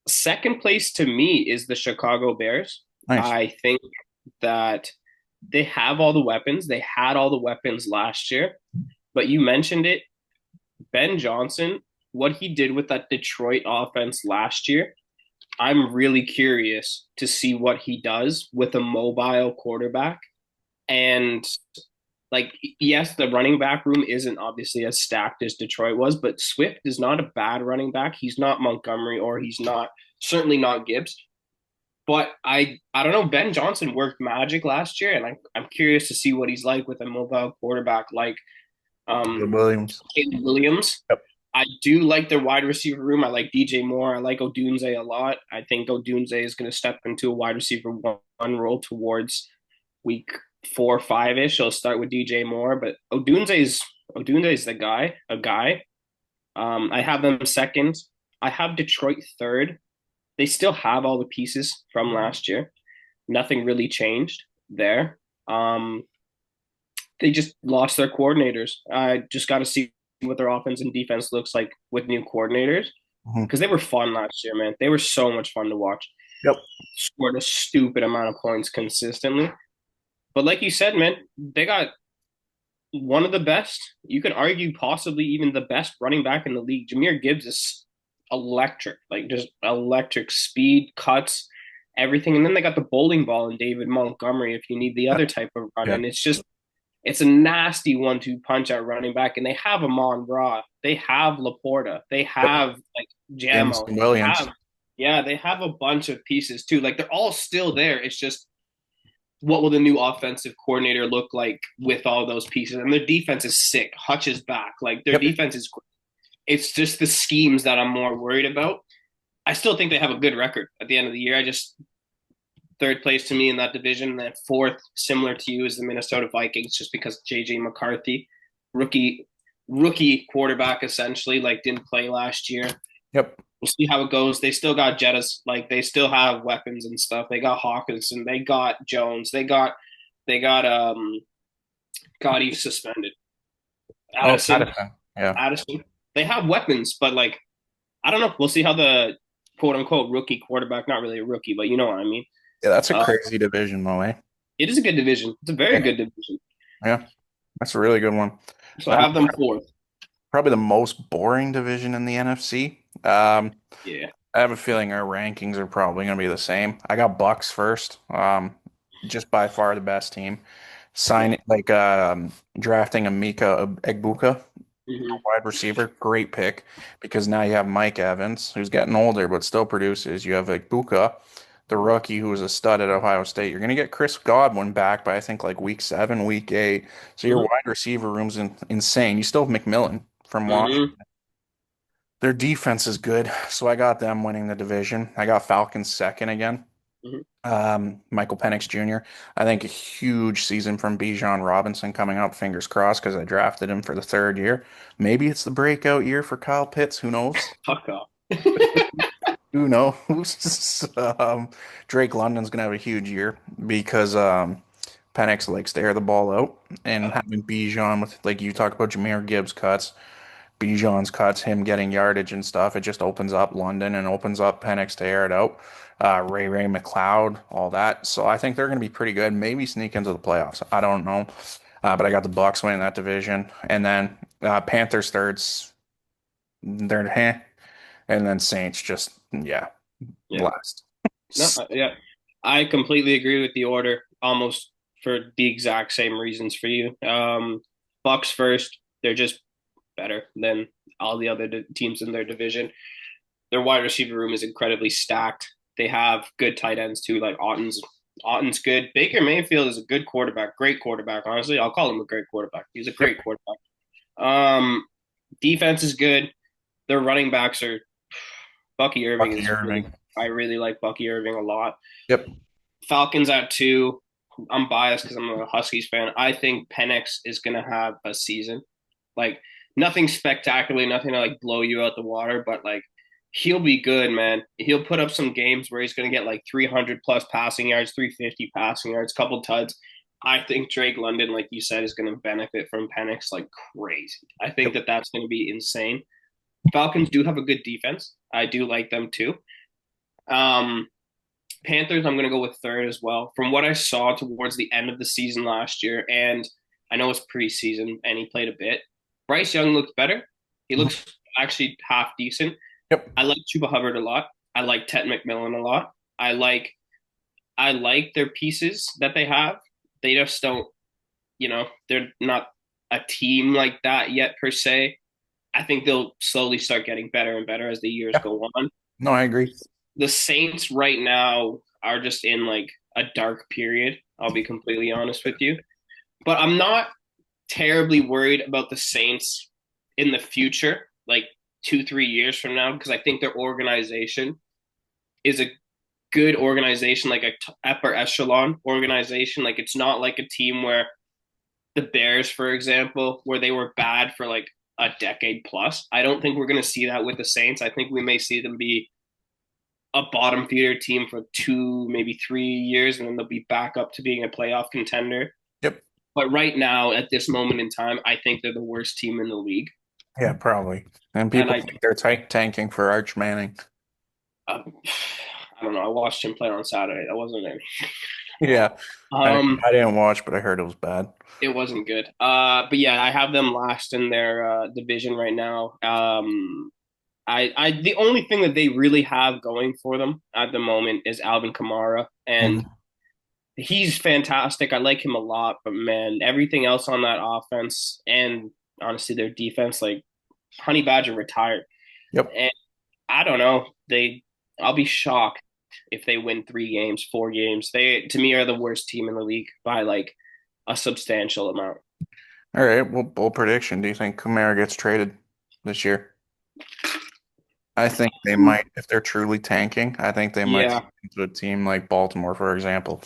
Second place to me is the Chicago Bears. Nice. I think that they have all the weapons. They had all the weapons last year, but you mentioned it. Ben Johnson, what he did with that Detroit offense last year, I'm really curious to see what he does with a mobile quarterback. And like, yes, the running back room isn't obviously as stacked as Detroit was, but Swift is not a bad running back. He's not Montgomery, or he's not certainly not Gibbs. But I don't know. Ben Johnson worked magic last year, and I'm curious to see what he's like with a mobile quarterback like Caleb um, Williams. Caleb Williams. Yep. I do like their wide receiver room. I like DJ Moore. I like Odunze a lot. I think Odunze is going to step into a wide receiver one role towards week 4 or 5 ish. He'll start with DJ Moore, but Odunze is the guy. A guy. I have them second. I have Detroit third. They still have all the pieces from last year. Nothing really changed there. They just lost their coordinators. I just got to see what their offense and defense looks like with new coordinators, Mhm. because they were fun last year, man. They were so much fun to watch. Yep. Scored a stupid amount of points consistently. But like you said, man, they got one of the best. You could argue possibly even the best running back in the league. Jahmyr Gibbs is electric, like just electric speed, cuts, everything. And then they got the bowling ball in David Montgomery if you need the other type of run. Yeah. And it's a nasty 1-2 punch at running back. And they have Amon Ra, they have Laporta, they Yep. have like Jamo, Jameson they Williams. have yeah, they have a bunch of pieces too. Like they're all still there. It's just what will the new offensive coordinator look like with all those pieces? And their defense is sick. Hutch is back. Like their Yep. defense is great. It's just the schemes that I'm more worried about. I still think they have a good record at the end of the year. I just third place to me in that division. And then fourth, similar to you, is the Minnesota Vikings, just because JJ McCarthy, rookie rookie quarterback essentially, like didn't play last year. Yep. We'll see how it goes. They still got Jettas, like they still have weapons and stuff. They got Hawkinson, they got Jones, they got God, he's suspended. Oh, Addison, Addison. Yeah. Addison. They have weapons, but like I don't know. We'll see how the quote unquote rookie quarterback, not really a rookie, but you know what I mean. Yeah, that's a Uh, crazy division, though, eh? it is a good division. It's a very Yeah. good division. Yeah. That's a really good one. So I have them fourth. Probably the most boring division in the NFC. Yeah. I have a feeling our rankings are probably going to be the same. I got Bucks first. Just by far the best team. Yeah. Drafting Amika Egbuka, Hmm. wide receiver, great pick because now you have Mike Evans, who's getting older but still produces. You have Egbuka, the rookie who was a stud at Ohio State. You're going to get Chris Godwin back by I think like week 7, week 8. So your Hmm. wide receiver room's insane. You still have McMillan from Washington. Hmm. Their defense is good, so I got them winning the division. I got Falcons second again. Hmm. Michael Penix Jr. I think a huge season from Bijan Robinson coming up. Fingers crossed because I drafted him for the third year. Maybe it's the breakout year for Kyle Pitts. Who knows? Fuck off. Who knows? Drake London's gonna have a huge year because Penix likes to air the ball out, and having Bijan with like you talk about Jahmyr Gibbs cuts. Bijan's cuts, him getting yardage and stuff. It just opens up London and opens up Penix to air it out. Ray McLeod, all that. So I think they're going to be pretty good. Maybe sneak into the playoffs. I don't know. But I got the Bucks winning that division, and then Panthers thirds. They're and then Saints just yeah Yeah. last. No, yeah. I completely agree with the order, almost for the exact same reasons for you. Bucks first. They're just better than all the other teams in their division. Their wide receiver room is incredibly stacked. They have good tight ends too, like Otton's good. Baker Mayfield is a good quarterback, great quarterback. Honestly, I'll call him a great quarterback. He's a Yep. great quarterback. Um, Defense is good. Their running backs are Bucky Irving Bucky is really. Irving. I really like Bucky Irving a lot. Yep. Falcons at two. I'm biased because I'm a Huskies fan. I think Penix is going to have a season. Like nothing spectacular, nothing to like blow you out the water, but like he'll be good, man. He'll put up some games where he's going to get like 300 plus passing yards, 350 passing yards, couple tuds. I think Drake London, like you said, is going to benefit from Penix like crazy. I think Yep. that that's going to be insane. Falcons do have a good defense. I do like them too. Um, Panthers, I'm going to go with third as well. From what I saw towards the end of the season last year, and I know it's preseason and he played a bit, Bryce Young looks better. He Mhm. looks actually half decent. Yep. I like Chuba Hubbard a lot. I like Ted McMillan a lot. I like their pieces that they have. They just don't, they're not a team like that yet per se. I think they'll slowly start getting better and better as the years Yeah. go on. No, I agree. The Saints right now are just in like a dark period. I'll be completely honest with you. But I'm not terribly worried about the Saints in the future, like 2, 3 years from now, because I think their organization is a good organization, like a upper echelon organization. Like it's not like a team where the Bears, for example, where they were bad for like a decade plus. I don't think we're going to see that with the Saints. I think we may see them be a bottom feeder team for 2, maybe 3 years, and then they'll be back up to being a playoff contender. Yep. But right now, at this moment in time, I think they're the worst team in the league. Yeah, probably. And And people think they're tanking for Arch Manning. uh, I don't know. I watched him play on Saturday. That wasn't any. Yeah. I Um, I didn't watch, but I heard it was bad. it wasn't good. But yeah, I have them last in their division right now. The only thing that they really have going for them at the moment is Alvin Kamara, and Mhm. he's fantastic. I like him a lot, but man, everything else on that offense and honestly their defense, like Honey Badger retired, Yep. and I don't know. I'll be shocked if they win 3 games, 4 games. They to me are the worst team in the league by like a substantial amount. All right. Well, bold prediction. Do you think Kamara gets traded this year? I think they might, if they're truly tanking, I think they might Yeah, slip into a team like Baltimore, for example,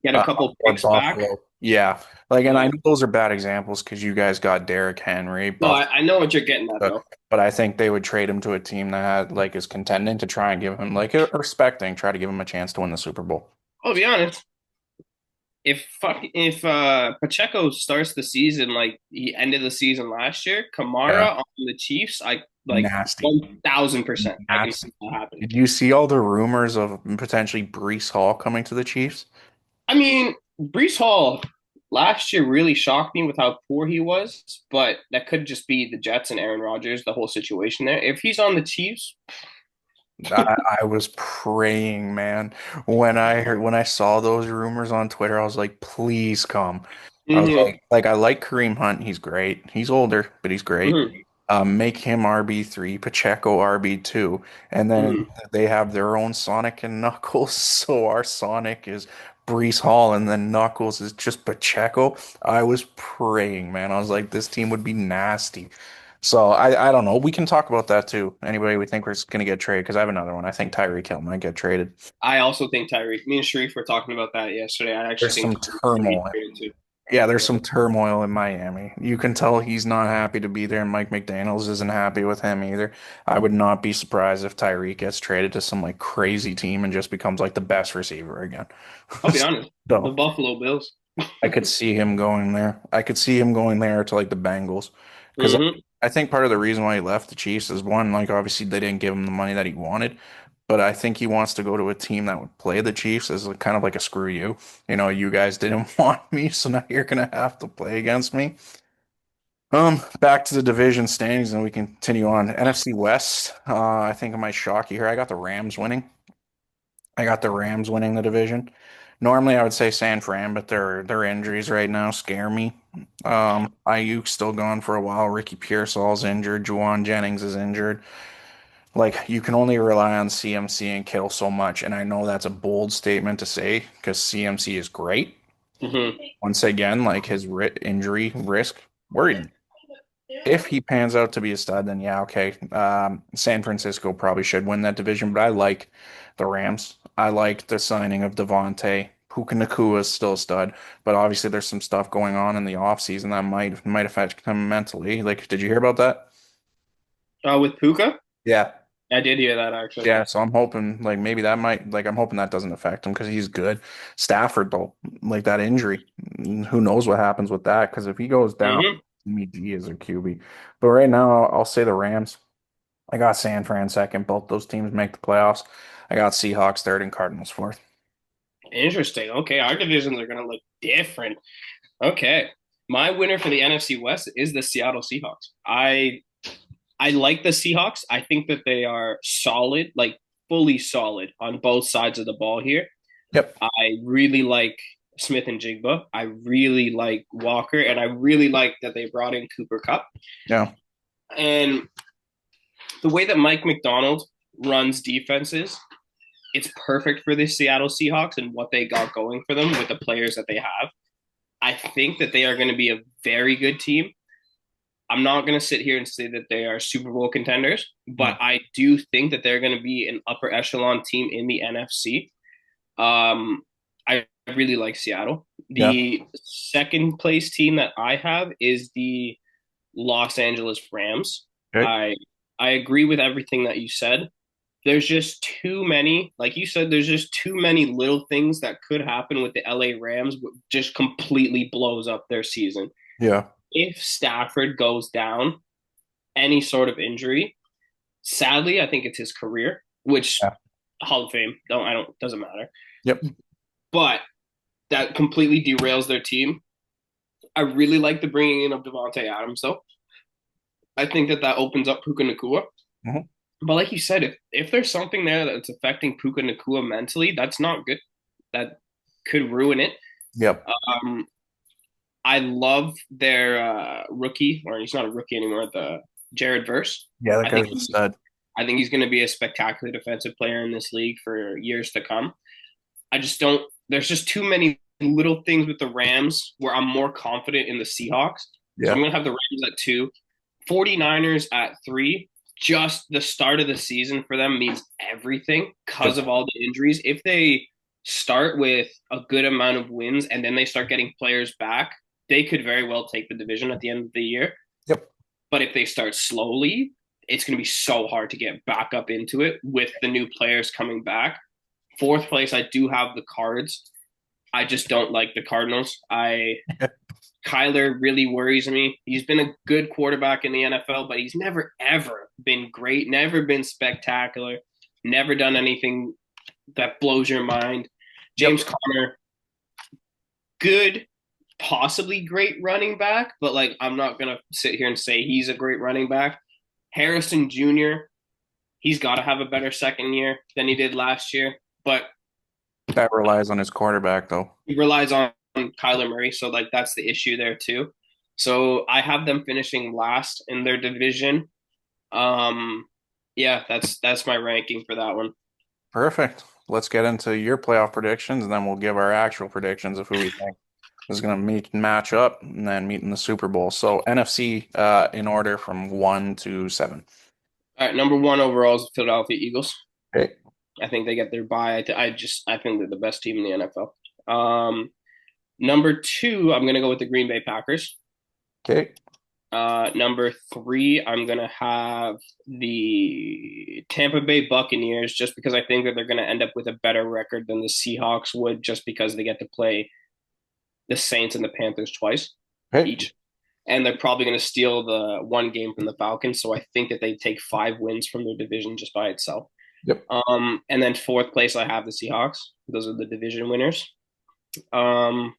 get a couple or picks back. Buffalo. Yeah. Like, and I Yeah. know those are bad examples because you guys got Derrick Henry, No, Buffalo, I know what you're getting at though. but I think they would trade him to a team that had, like, is contending to try and give him, like, respecting, try to give him a chance to win the Super Bowl. I'll be honest. If Pacheco starts the season like he ended the season last year, Yeah. Kamara on the Chiefs, I like Nasty. 1,000%. I can see Nasty. that happening. Did you see all the rumors of potentially Brees Hall coming to the Chiefs? I mean, Brees Hall last year really shocked me with how poor he was, but that could just be the Jets and Aaron Rodgers, the whole situation there. If he's on the Chiefs, I was praying, man. When I saw those rumors on Twitter, I was like, please come. I was mm-hmm, I like Kareem Hunt. He's great. He's older, but he's great. mm-hmm, Make him RB3, Pacheco RB2, and then mm-hmm. they have their own Sonic and Knuckles. So our Sonic is Brees Hall, and then Knuckles is just Pacheco. I was praying, man. I was like, this team would be nasty. So I don't know. We can talk about that too. Anybody we think we're going to get traded? Because I have another one. I think Tyreek Hill might get traded. I also think Tyreek. Me and Sharif were talking about that yesterday. I actually There's think some Tyreek's going to be turmoil. traded too. Yeah, there's Yeah. some turmoil in Miami. You can tell he's not happy to be there, and Mike McDaniels isn't happy with him either. I would not be surprised if Tyreek gets traded to some like crazy team and just becomes like the best receiver again. I'll be honest. The So Buffalo Bills. I could see him going there. I could see him going there to like the Bengals because Mm-hmm. I think part of the reason why he left the Chiefs is one, like obviously they didn't give him the money that he wanted, but I think he wants to go to a team that would play the Chiefs as kind of like a screw you. You know, you guys didn't want me, so now you're gonna have to play against me. Back to the division standings, and we continue on. NFC West. I think it might shock you here. I got the Rams winning. I got the Rams winning the division. Normally, I would say San Fran, but their injuries right now scare me. Ayuk's still gone for a while. Ricky Pearsall's injured. Juwan Jennings is injured. Like you can only rely on CMC and Kittle so much, and I know that's a bold statement to say because CMC is great. Mm-hmm. Once again, like his injury risk worried me. If he pans out to be a stud, then yeah, okay. San Francisco probably should win that division, but I like the Rams. I like the signing of Devontae. Puka Nakua is still a stud, but obviously there's some stuff going on in the offseason that might affect him mentally. Like, did you hear about that? With Puka, Yeah. I did hear that actually. Yeah, so I'm hoping like maybe that might like I'm hoping that doesn't affect him because he's good. Stafford though, like that injury, who knows what happens with that? Because if he goes down, Hmm. Jimmy G is a QB. But right now, I'll say the Rams. I got San Fran second. Both those teams make the playoffs. I got Seahawks third and Cardinals fourth. Interesting. Okay, our divisions are gonna look different. Okay, my winner for the NFC West is the Seattle Seahawks. I like the Seahawks. I think that they are solid, like fully solid on both sides of the ball here. Yep. I really like Smith and Jigba. I really like Walker, and I really like that they brought in Cooper Cup. Yeah. And the way that Mike McDonald runs defenses, it's perfect for the Seattle Seahawks and what they got going for them with the players that they have. I think that they are going to be a very good team. I'm not going to sit here and say that they are Super Bowl contenders, but Mm. I do think that they're going to be an upper echelon team in the NFC. I really like Seattle. Yeah. The second place team that I have is the Los Angeles Rams. Okay. I I agree with everything that you said. There's just too many, like you said, there's just too many little things that could happen with the LA Rams, just completely blows up their season. Yeah. If Stafford goes down, any sort of injury, sadly, I think it's his career, which Yeah. Hall of Fame, don't I don't doesn't matter. Yep. But that completely derails their team. I really like the bringing in of Devontae Adams, though. I think that that opens up Puka Nakua. Mhm. But like you said, if there's something there that's affecting Puka Nakua mentally, that's not good. That could ruin it. Yep. Um, I love their rookie, or he's not a rookie anymore. The Jared Verse. Yeah, that I think guy's a stud. I think he's going to be a spectacular defensive player in this league for years to come. I just don't. There's just too many little things with the Rams where I'm more confident in the Seahawks. So I'm Yeah. going to have the Rams at two, 49ers at three. Just the start of the season for them means everything because Yep. of all the injuries. If they start with a good amount of wins and then they start getting players back, they could very well take the division at the end of the year. Yep. But if they start slowly, it's going to be so hard to get back up into it with the new players coming back. Fourth place, I do have the Cards. I just don't like the Cardinals. I Kyler really worries me. He's been a good quarterback in the NFL, but he's never ever been great, never been spectacular, never done anything that blows your mind. Yep. James Conner, good, possibly great running back, but like I'm not gonna sit here and say he's a great running back. Harrison Jr., he's got to have a better second year than he did last year, but That relies on his quarterback though. he relies on Kyler Murray, so like that's the issue there too. So I have them finishing last in their division. Um, yeah, that's my ranking for that one. Perfect. Let's get into your playoff predictions, and then we'll give our actual predictions of who we think is going to meet and match up, and then meet in the Super Bowl. So NFC, in order from 1 to 7. All right, number one overall is the Philadelphia Eagles. Okay. I think they get their bye. I think they're the best team in the NFL. Number two, I'm gonna go with the Green Bay Packers. Okay. Number three, I'm gonna have the Tampa Bay Buccaneers just because I think that they're gonna end up with a better record than the Seahawks would, just because they get to play the Saints and the Panthers twice Okay. each, and they're probably gonna steal the one game from the Falcons. So I think that they take 5 wins from their division just by itself. Yep. And then fourth place, I have the Seahawks. Those are the division winners. Um,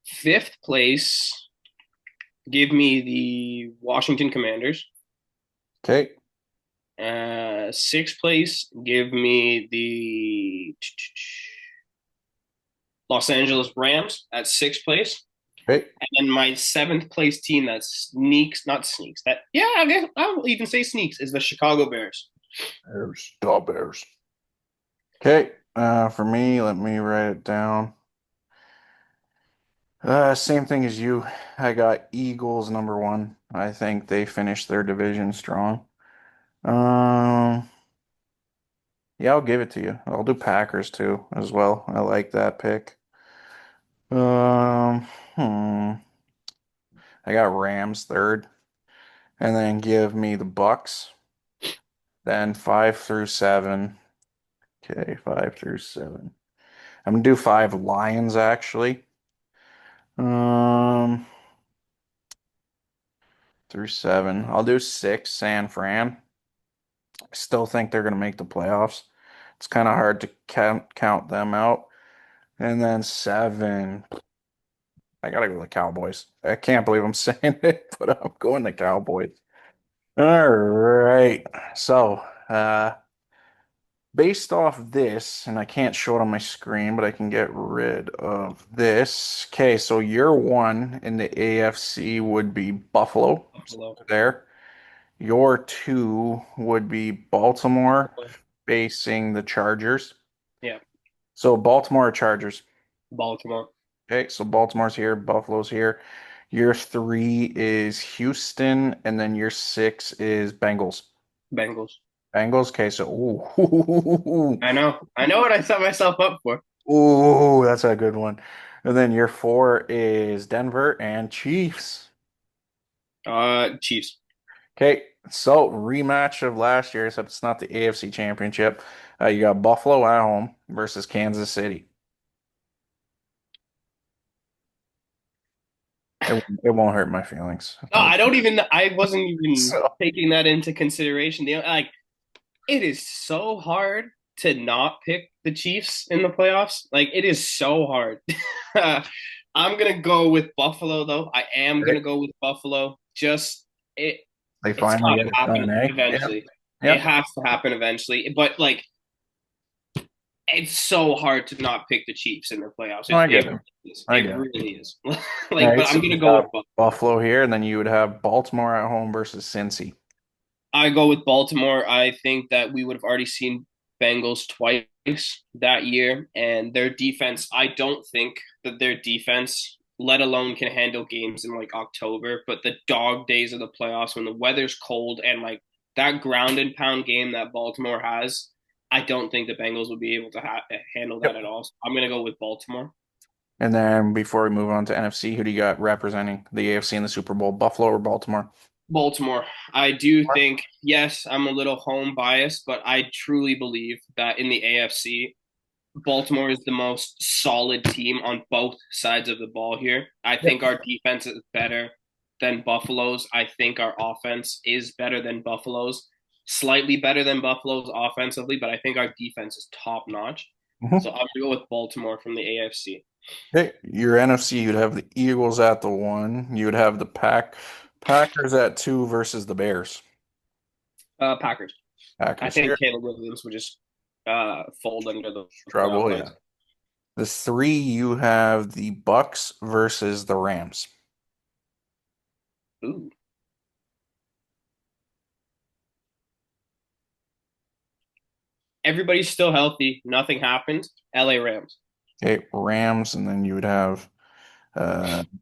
fifth place, give me the Washington Commanders. Okay. Sixth place, give me the Los Angeles Rams at sixth place. Okay. And then my seventh place team that sneaks, not sneaks, that, yeah, I guess I'll even say sneaks, is the Chicago Bears. Bears. The Bears. Okay. For me, let me write it down. Same thing as you. I got Eagles number one. I think they finished their division strong. Um, Yeah, I'll give it to you. I'll do Packers too as well. I like that pick. Um, hmm. I got Rams third, and then give me the Bucks. Then 5 through 7. Okay, 5 through 7. I'm gonna do 5 Lions actually. Um, through 7. I'll do 6 San Fran. I still think they're gonna make the playoffs. It's kind of hard to count them out. And then 7. I gotta go with the Cowboys. I can't believe I'm saying it, but I'm going the Cowboys. All right. So, based off this, and I can't show it on my screen, but I can get rid of this. Okay, so your one in the AFC would be Buffalo. So Buffalo. there. Your two would be Baltimore facing the Chargers. Yeah, So Baltimore or Chargers. Baltimore. Okay, so Baltimore's here, Buffalo's here. Your 3 is Houston, and then your 6 is Bengals. Bengals. Bengals, okay, so ooh, I know. I know what I set myself up for. ooh, that's a good one. And then your 4 is Denver and Chiefs. Chiefs. Okay, so rematch of last year, except it's not the AFC Championship. You got Buffalo at home versus Kansas City. It won't hurt my feelings. No, I don't even. I wasn't even So, taking that into consideration. Like, it is so hard to not pick the Chiefs in the playoffs. Like, it is so hard. I'm gonna go with Buffalo, though. I am okay, gonna go with Buffalo. Just it. they It's finally got get to it happen done, eh? Yep, eventually. It yep. has to happen eventually. But like, it's so hard to not pick the Chiefs in the playoffs. No, It I it get it. really is. I It get it. really is. All Like, right, but so I'm gonna you go with got Buffalo. Buffalo here, and then you would have Baltimore at home versus Cincy. I go with Baltimore. I think that we would have already seen Bengals twice that year, and their defense, I don't think that their defense, let alone can handle games in like October, but the dog days of the playoffs when the weather's cold and like that ground and pound game that Baltimore has, I don't think the Bengals would be able to handle that Yep. at all. So I'm going to go with Baltimore. And then before we move on to NFC, who do you got representing the AFC in the Super Bowl, Buffalo or Baltimore? Baltimore. I do think, yes, I'm a little home biased, but I truly believe that in the AFC, Baltimore is the most solid team on both sides of the ball here. I think Yep. our defense is better than Buffalo's. I think our offense is better than Buffalo's, slightly better than Buffalo's offensively, but I think our defense is top notch. So Mhm. I'm going to go with Baltimore from the AFC. Okay, your NFC, you'd have the Eagles at the 1. You would have the Packers at 2 versus the Bears. Packers. I Packers here. think Caleb Williams would just fold under the playoff Struggle, yeah. lights. The 3, you have the Bucks versus the Rams. Ooh. Everybody's still healthy. Nothing happened. LA Rams. Okay, Rams, and then you would have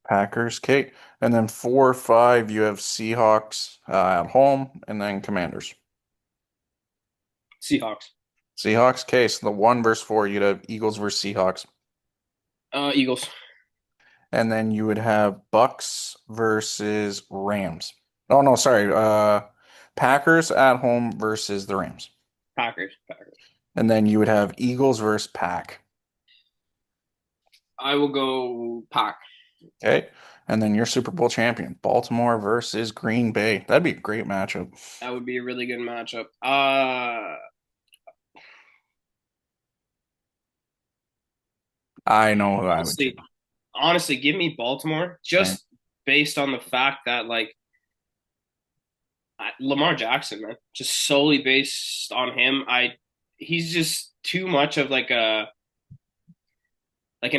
Packers. Okay, and then 4 or 5, you have Seahawks at home, and then Commanders. Seahawks. Seahawks. Okay, so the 1 versus 4, you'd have Eagles versus Seahawks, Eagles. and then you would have Bucks versus Rams. Oh no, sorry. Packers at home versus the Rams, Packers. Packers. and then you would have Eagles versus Pack. I will go Pack. Okay, and then your Super Bowl champion, Baltimore versus Green Bay. That'd be a great matchup. That would be a really good matchup. I know who I would choose. Honestly, honestly, give me Baltimore Okay. just based on the fact that like Lamar Jackson, man, just solely based on him. He's just too much of like an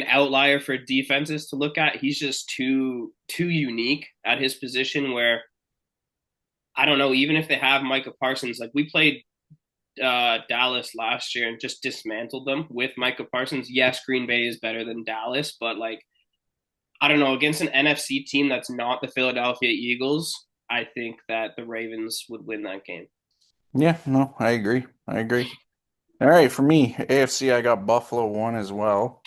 outlier for defenses to look at. He's just too unique at his position where I don't know, even if they have Micah Parsons, like we played Dallas last year and just dismantled them with Micah Parsons. Yes, Green Bay is better than Dallas, but like I don't know, against an NFC team that's not the Philadelphia Eagles, I think that the Ravens would win that game. Yeah, no, I agree. I agree. All right, for me, AFC, I got Buffalo 1 as well.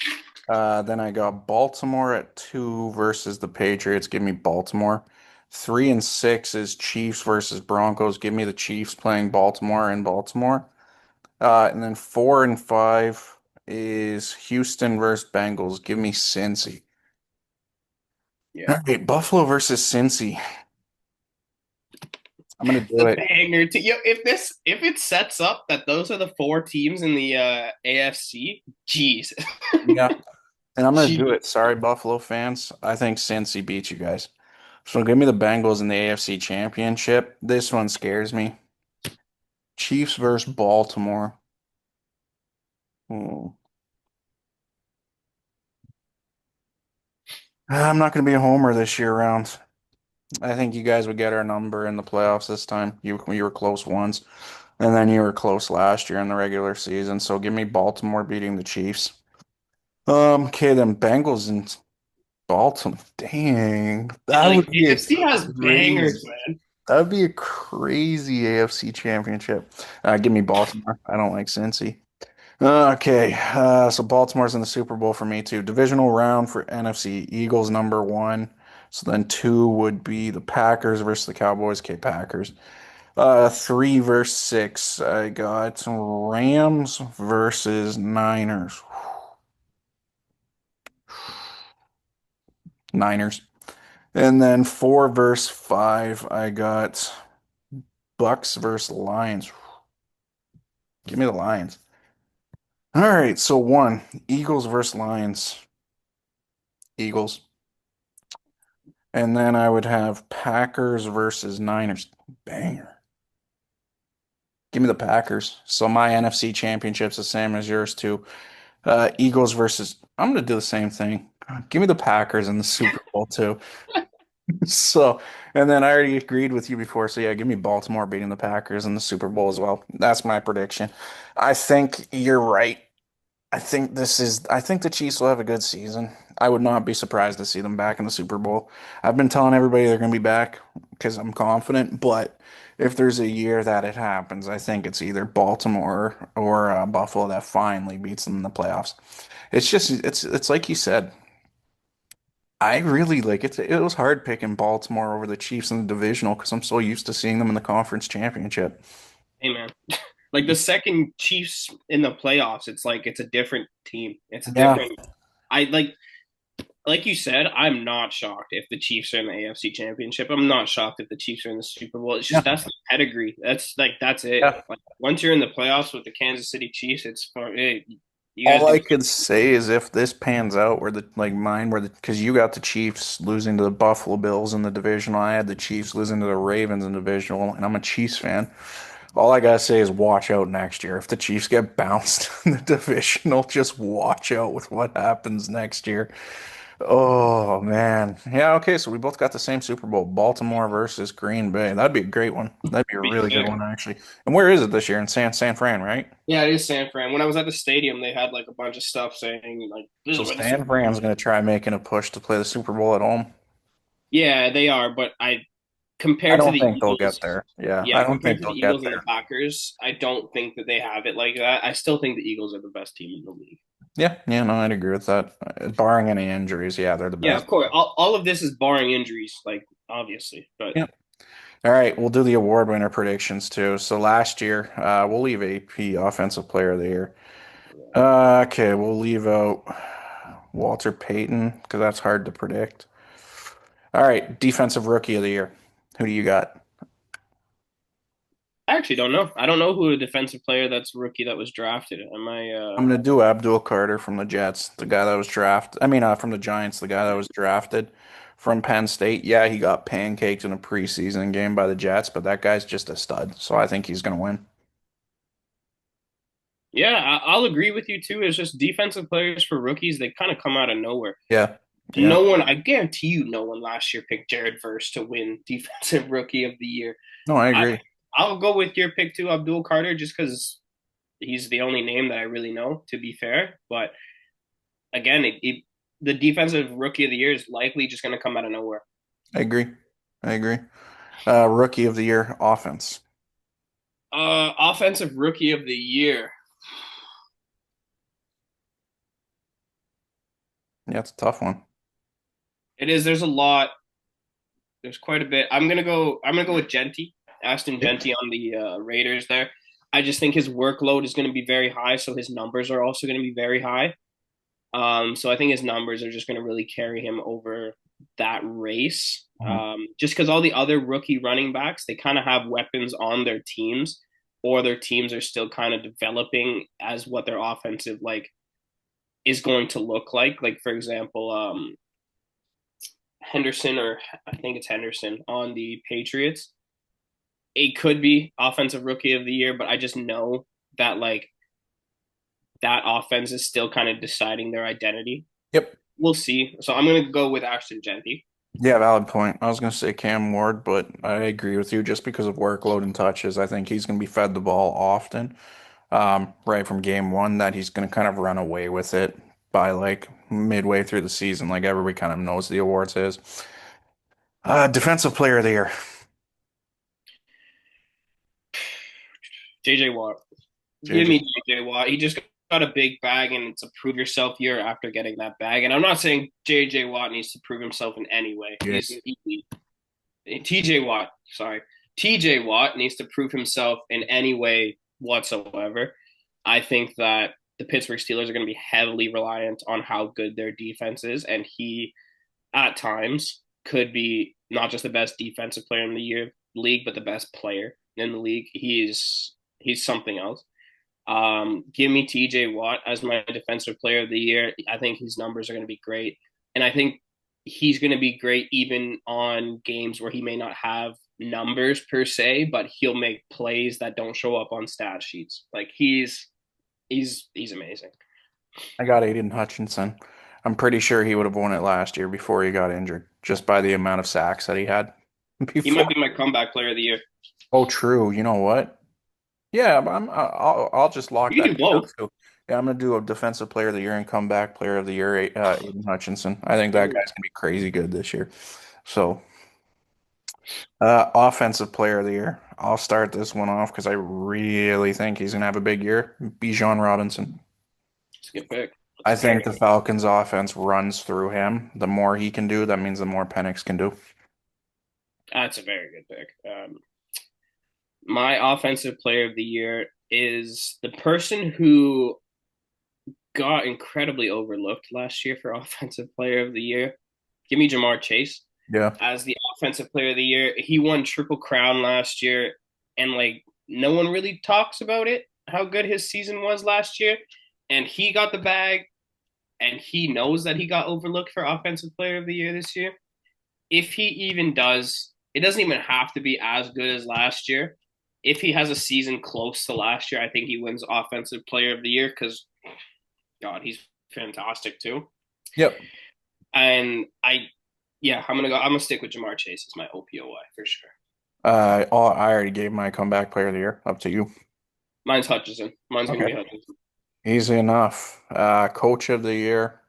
Then I got Baltimore at 2 versus the Patriots. Give me Baltimore. 3 and 6 is Chiefs versus Broncos. Give me the Chiefs playing Baltimore in Baltimore. And then 4 and 5 is Houston versus Bengals. Give me Cincy. Yeah. All right, Buffalo versus Cincy. I'm gonna do The it. banger to yo, if it sets up that those are the four teams in the AFC, jeez. Yeah, and I'm gonna do Jeez. it. Sorry, Buffalo fans. I think Cincy beat you guys. So give me the Bengals in the AFC Championship. This one scares me. Chiefs versus Baltimore. Hmm. I'm not going to be a homer this year round. I think you guys would get our number in the playoffs this time. You were close once, and then you were close last year in the regular season. So give me Baltimore beating the Chiefs. Okay, then Bengals and Baltimore. Dang, that Like would be a AFC has crazy. bangers, man. That would be a crazy AFC championship. Give me Baltimore. I don't like Cincy. Okay, so Baltimore's in the Super Bowl for me too. Divisional round for NFC. Eagles number one. So then two would be the Packers versus the Cowboys. Okay, Packers. Three versus six. I got Rams versus Niners. Niners. And then four versus five. I got Bucks versus Lions. Give me the Lions. All right, so one, Eagles versus Lions. Eagles. And then I would have Packers versus Niners. Banger. Give me the Packers. So my NFC championship's the same as yours too. Eagles versus. I'm gonna do the same thing. Give me the Packers in the Super Bowl too. So, and then I already agreed with you before. So yeah, give me Baltimore beating the Packers in the Super Bowl as well. That's my prediction. I think you're right. I think the Chiefs will have a good season. I would not be surprised to see them back in the Super Bowl. I've been telling everybody they're going to be back because I'm confident, but if there's a year that it happens, I think it's either Baltimore or Buffalo that finally beats them in the playoffs. It's like you said. I really like it. It was hard picking Baltimore over the Chiefs in the divisional because I'm so used to seeing them in the conference championship. Hey man. Like the second Chiefs in the playoffs, it's like it's a different team. It's a Yeah, different I like you said, I'm not shocked if the Chiefs are in the AFC Championship. I'm not shocked if the Chiefs are in the Super Bowl. It's just yeah, that's the pedigree. That's it. yeah. Like once you're in the playoffs with the Kansas City Chiefs, it's for hey, you guys All get I to could say is if this pans out, where the like mine, where the because you got the Chiefs losing to the Buffalo Bills in the divisional, I had the Chiefs losing to the Ravens in the divisional, and I'm a Chiefs fan. All I gotta say is watch out next year. If the Chiefs get bounced in the divisional, just watch out with what happens next year. Oh man, yeah. Okay, so we both got the same Super Bowl, Baltimore versus Green Bay. That'd be a great one. That'd be a be really good sick. one actually. And where is it this year? In San Fran, right? Yeah, it is San Fran. When I was at the stadium, they had like a bunch of stuff saying like this So is where the Super San Bowl Fran's is. gonna try making a push to play the Super Bowl at home. Yeah, they are, but I I compared to don't the think they'll Eagles, get there. Yeah, I yeah, don't compared think to the they'll get Eagles and the there. Packers, I don't think that they have it like that. I still think the Eagles are the best team in the league. Yeah, yeah, no, I'd agree with that. Barring any injuries, yeah, they're the Yeah, best. of course. All of this is barring injuries, like obviously. But Yeah. All right, we'll do the award winner predictions too. So last year, we'll leave AP Offensive Player of the Year. Okay, we'll leave out Walter Payton because that's hard to predict. All right, Defensive Rookie of the Year. Who do you got? I actually don't know. I don't know who a defensive player that's rookie that was drafted. Am I? I'm gonna do Abdul Carter from the Jets, the guy that was drafted. I mean, from the Giants, the guy that was drafted from Penn State. Yeah, he got pancaked in a preseason game by the Jets, but that guy's just a stud. So I think he's gonna win. Yeah, I'll agree with you too. It's just defensive players for rookies. They kind of come out of nowhere. Yeah, yeah. No one, I guarantee you, no one last year picked Jared Verse to win Defensive Rookie of the Year. No, I I agree. I'll go with your pick too, Abdul Carter, just because he's the only name that I really know. To be fair, but again, the Defensive Rookie of the Year is likely just going to come out of nowhere. I agree. I agree. Rookie of the Year, offense. Offensive Rookie of the Year. Yeah, it's a tough one. It is. There's a lot. There's quite a bit. I'm gonna go with Genty, Ashton Yep. Genty on the Raiders. There, I just think his workload is going to be very high, so his numbers are also going to be very high. So I think his numbers are just going to really carry him over that race. Mhm. Just because all the other rookie running backs, they kind of have weapons on their teams, or their teams are still kind of developing as what their offensive like is going to look like. Like for example, Henderson, or I think it's Henderson on the Patriots. It could be offensive rookie of the year, but I just know that like that offense is still kind of deciding their identity. Yep. We'll see. So I'm gonna go with Ashton Genty. Yeah, valid point. I was going to say Cam Ward, but I agree with you just because of workload and touches. I think he's going to be fed the ball often, right from game one, that he's going to kind of run away with it by like midway through the season. Like everybody kind of knows the awards is. Defensive player of the year. JJ Watt. Give JJ. me JJ Watt. He just got a big bag, and it's a prove yourself year after getting that bag. And I'm not saying JJ Watt needs to prove himself in any way. Yeah. TJ Watt, sorry. TJ Watt needs to prove himself in any way whatsoever. I think that the Pittsburgh Steelers are going to be heavily reliant on how good their defense is, and he at times could be not just the best defensive player in the league, but the best player in the league. He's something else. Give me TJ Watt as my defensive player of the year. I think his numbers are going to be great. And I think he's going to be great even on games where he may not have numbers per se, but he'll make plays that don't show up on stat sheets. Like he's amazing. I got Aiden Hutchinson. I'm pretty sure he would have won it last year before he got injured, just by the amount of sacks that he had He before. might be my comeback player of the year. Oh, true. You know what? Yeah, but I'll just lock You that can do down both. too. Yeah, I'm gonna do a defensive player of the year and comeback player of the year, Aiden Hutchinson. I think that guy's gonna be crazy good this year. So, offensive player of the year. I'll start this one off because I really think he's gonna have a big year. Bijan Robinson. It's a good pick. It's I a very think the Falcons' offense runs through him. The more he can do, that means the more Penix can do. that's a very good pick. My offensive player of the year is the person who got incredibly overlooked last year for offensive player of the year. Give me Jamar Chase Yeah. as the offensive player of the year. He won Triple Crown last year, and like no one really talks about it, how good his season was last year. And he got the bag, and he knows that he got overlooked for offensive player of the year this year. If he even does, it doesn't even have to be as good as last year. If he has a season close to last year, I think he wins offensive player of the year because God, he's fantastic too. Yep. And yeah, I'm gonna stick with Jamar Chase as my OPOY for sure. I already gave my comeback player of the year. Up to you. Mine's Hutchinson. Mine's gonna Okay. be Hutchinson. Easy enough. Coach of the year,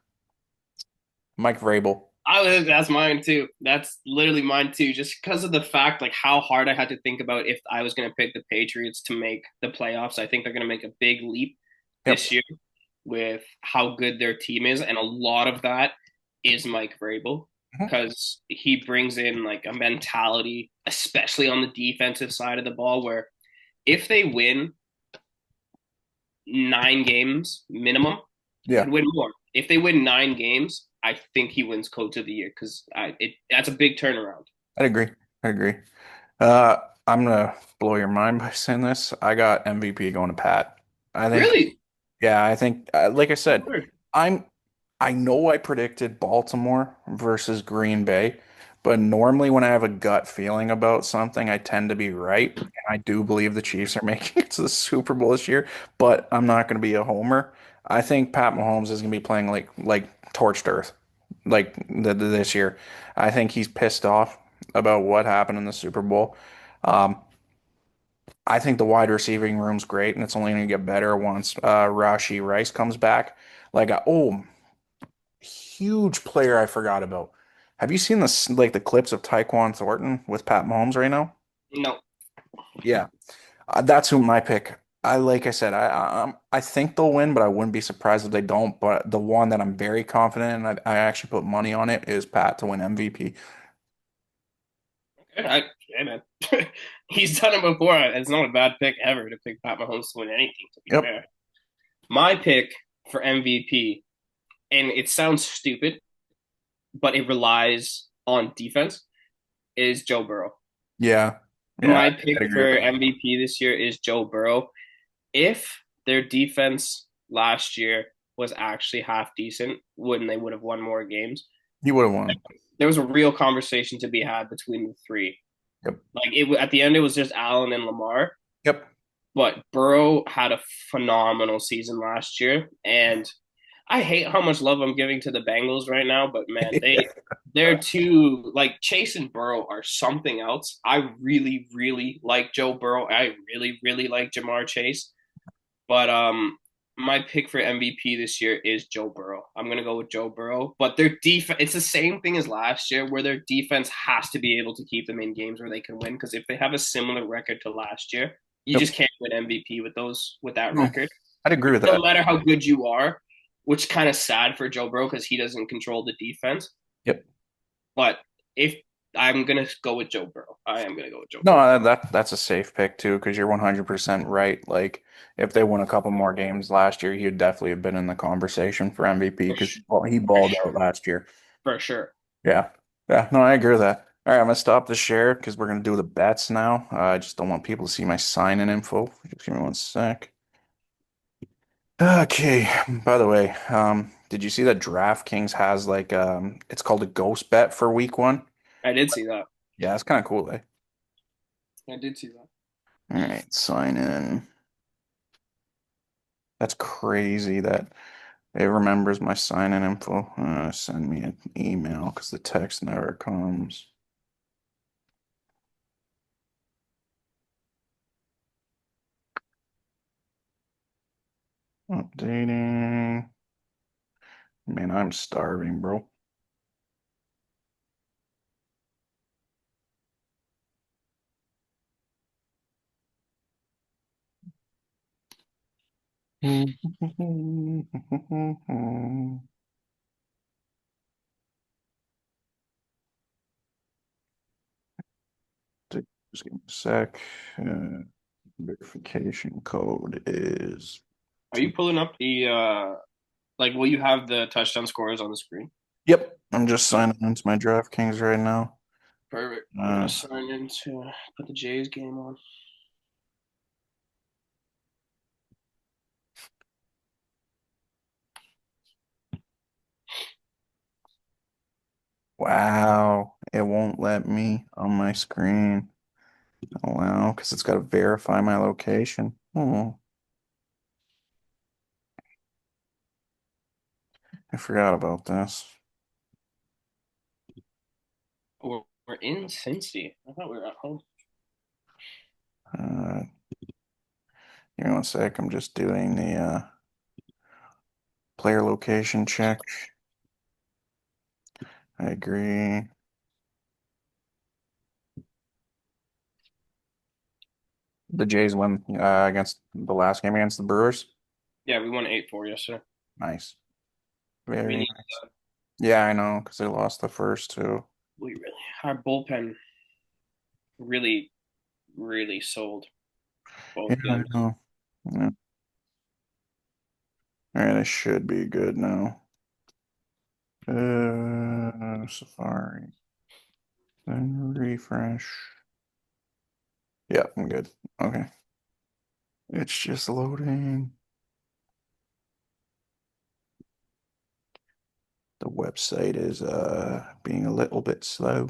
Mike Vrabel. That's mine too. That's literally mine too. Just because of the fact like how hard I had to think about if I was gonna pick the Patriots to make the playoffs. I think they're gonna make a big leap Yep. this year with how good their team is, and a lot of that is Mike Vrabel Mhm. because he brings in like a mentality, especially on the defensive side of the ball, where if they win 9 games minimum, he Yeah, could win more. If they win 9 games, I think he wins Coach of the Year because that's a big turnaround. I'd agree. I agree. Uh, I'm gonna blow your mind by saying this. I got MVP going to Pat. I think, Really? yeah, I think, like I said, Sure. I'm, I know I predicted Baltimore versus Green Bay, but normally when I have a gut feeling about something, I tend to be right. And I do believe the Chiefs are making it to the Super Bowl this year, but I'm not going to be a homer. I think Pat Mahomes is going to be playing like torched earth, like this year. I think he's pissed off about what happened in the Super Bowl. Um, I think the wide receiving room's great, and it's only going to get better once Rashi Rice comes back. Like, huge player I forgot about. Have you seen this like the clips of Tyquan Thornton with Pat Mahomes right now? No. Yeah, that's who my pick. like I said, I think they'll win, but I wouldn't be surprised if they don't. But the one that I'm very confident in, I actually put money on it, is Pat to win MVP. Hey man, he's done it before. It's not a bad pick ever to pick Pat Mahomes to win anything. To be Yep. fair, my pick for MVP, and it sounds stupid, but it relies on defense, is Joe Burrow. Yeah. Yeah, My I'd pick agree with for that. MVP this year is Joe Burrow. If their defense last year was actually half decent, wouldn't they would have won more games? He would have won. There was a real conversation to be had between the three. Yep. Like it at the end, it was just Allen and Lamar, Yep. but Burrow had a phenomenal season last year, and I hate how much love I'm giving to the Bengals right now, but man, they're too like Chase and Burrow are something else. I really, really like Joe Burrow. I really, really like Jamar Chase. But my pick for MVP this year is Joe Burrow. I'm gonna go with Joe Burrow. But their defense, it's the same thing as last year, where their defense has to be able to keep them in games where they can win. Because if they have a similar record to last year, you Yep. just can't win MVP with that No, record. I'd agree with No that. matter how good you are, which kind of sad for Joe Burrow because he doesn't control the defense. Yep. But if I'm gonna go with Joe Burrow, I am gonna go with Joe No, Burrow. that's a safe pick too, because you're 100% right. Like, if they won a couple more games last year, he'd definitely have been in the conversation for MVP For, because sh- he for, balled sh- out last year. for sure. Yeah. Yeah. No, I agree with that. All right, I'm gonna stop the share because we're gonna do the bets now. I just don't want people to see my sign-in info. Just give me one sec. Okay. By the way, did you see that DraftKings has like it's called a ghost bet for week one? I did see that. Yeah, it's kind of cool, eh? I did see that. All right, sign in. That's crazy that it remembers my sign-in info. Send me an email because the text never comes. Updating. Man, I'm starving, bro. Just give me a sec. Uh, Verification code is Are two. you pulling up the like will you have the touchdown scores on the screen? Yep, I'm just signing into my DraftKings right now. Perfect. I'm gonna Uh, sign in to put the Jays game on. wow, it won't let me on my screen. Allow, because it's got to verify my location. Oh, I forgot about this. We're in Cincy. I thought we were at home. Uh, Give me one sec. I'm just doing the player location check. I agree. The Jays win against the last game against the Brewers. Yeah, we won 8-4 yesterday. Nice. We Very need nice. Yeah, I know, because they lost the first two. we really our bullpen really really sold Yeah, both I games. know. Yeah. All right, I should be good now. Safari. Then refresh. Yeah, I'm good. Okay. It's just loading. The website is being a little bit slow.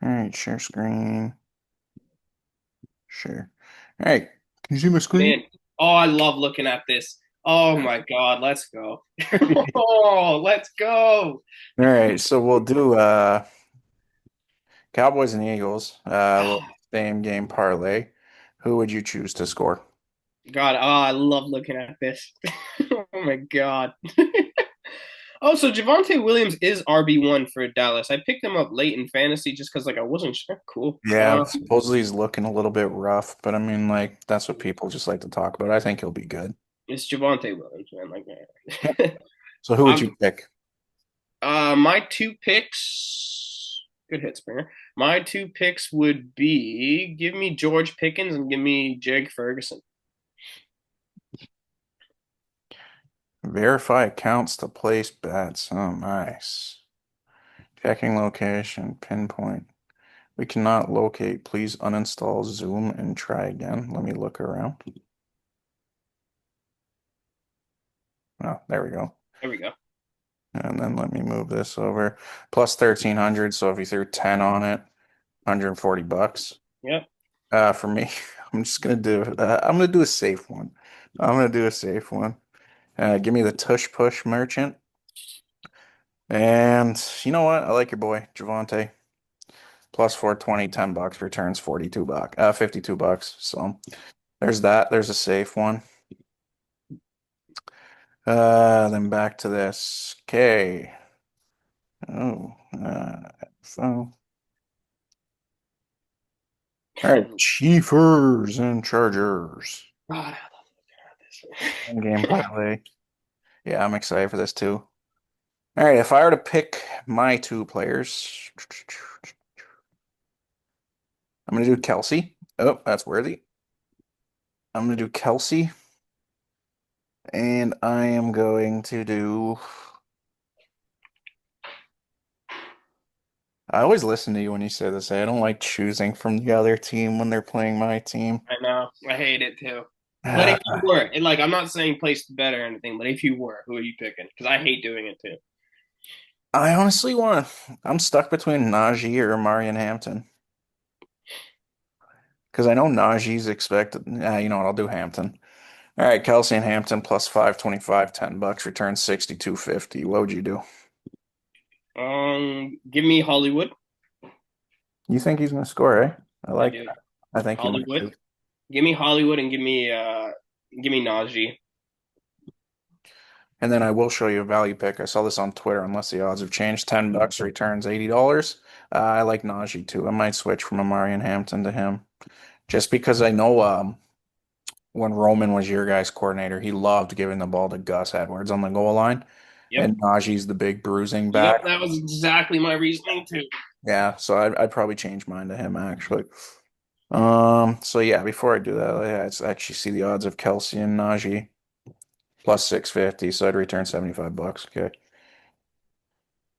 All right, share screen. Share. All right. Can you see my screen? Man, oh, I love looking at this. Oh my God, let's go. Oh, let's go. All right, so we'll do Cowboys and Eagles, little same game parlay. Who would you choose to score? God, oh, I love looking at this. Oh my God. Oh, so Javonte Williams is RB1 for Dallas. I picked him up late in fantasy just because like I wasn't sure. Cool. Yeah, supposedly he's looking a little bit rough, but I mean, like, that's what people just like to talk about. I think he'll be good. It's Javonte Williams, man. Like, Yep. man. So who would I'm you pick? my two picks. Good hit, Springer. My two picks would be give me George Pickens and give me Jake Ferguson. Verify accounts to place bets. Oh, nice. Checking location, pinpoint. We cannot locate. Please uninstall Zoom and try again. Let me look around. Oh, there we go. There we go. And then let me move this over. Plus 1300. So if you threw 10 on it, 140 bucks. Yep. For me, I'm gonna do a safe one. I'm gonna do a safe one. Give me the tush push merchant. And you know what? I like your boy, Javante. Plus 420, 10 bucks returns 42 bucks, 52 bucks. So there's that. There's a safe one. Then back to this. Okay. Oh, so all right, God, Chiefers and Chargers. I love looking at One game parlay. Yeah, I'm excited for this too. All right, if I were to pick my two players, I'm gonna do Kelsey. Oh, that's worthy. I'm gonna do Kelsey, and I am going to do. I always listen to you when you say this. I don't like choosing from the other team when they're playing my team. I know. I hate it too. But if you were, and like, I'm not saying place the bet or anything, but if you were, who are you picking? Because I hate doing it too. I honestly want to. I'm stuck between Najee or Marion Hampton because I know Najee's expected. You know what? I'll do Hampton. All right, Kelsey and Hampton plus 525, 10 bucks, return 62.50. What would you do? Give me Hollywood. You think he's gonna score, eh? I I like do. that. I think he might Hollywood. too. Give me Hollywood and give me Najee. And then I will show you a value pick. I saw this on Twitter, unless the odds have changed. 10 bucks returns $80. I like Najee too. I might switch from Amari and Hampton to him. Just because I know when Roman was your guys' coordinator, he loved giving the ball to Gus Edwards on the goal line. Yep. And Najee's the big bruising Yep, back. that was exactly my reasoning too. Yeah, so I'd probably change mine to him actually. So yeah, before I do that, let's actually see the odds of Kelsey and Najee plus 650, so I'd return 75 bucks. Okay.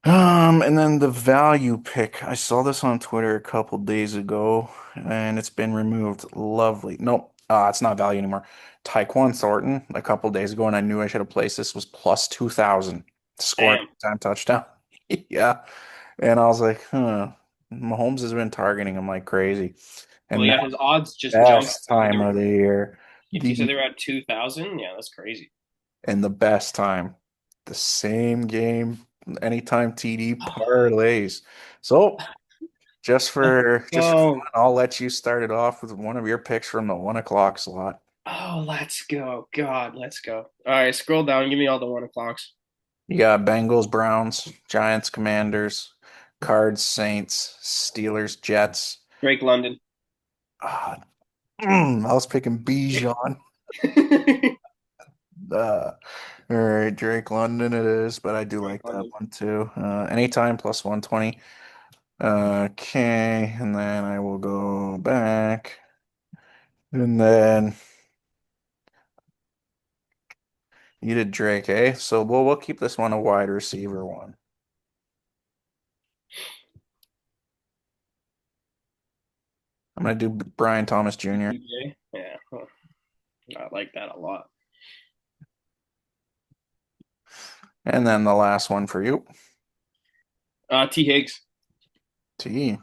And then the value pick. I saw this on Twitter a couple days ago, and it's been removed. Lovely. Nope. It's not value anymore. Tyquan Thornton a couple days ago, and I knew I should have placed this was plus 2,000 to score an Damn. time touchdown. Yeah. And I was like, huh. Mahomes has been targeting him like crazy. Well, And now, yeah, his odds just jumped. best time of the year. If you said The they were at 2,000, yeah, that's crazy. and the best time. The same game, anytime TD parlays. So just for Oh, fun, I'll let you start it off with one of your picks from the 1 o'clock slot. oh, let's go. God, let's go. All right, scroll down. Give me all the 1 o'clocks. You got Bengals, Browns, Giants, Commanders, Cards, Saints, Steelers, Jets. Drake London. Ah, I was picking Bijan. Uh, all right, Drake London it is, but I do Drake like that London. one too. Anytime plus 120. Okay, and then I will go back. And then you did Drake, eh? So we'll keep this one a wide receiver one. I'm gonna do Brian Thomas Jr. DJ. Yeah, huh. I like that a lot. And then the last one for you. T Higgs. T.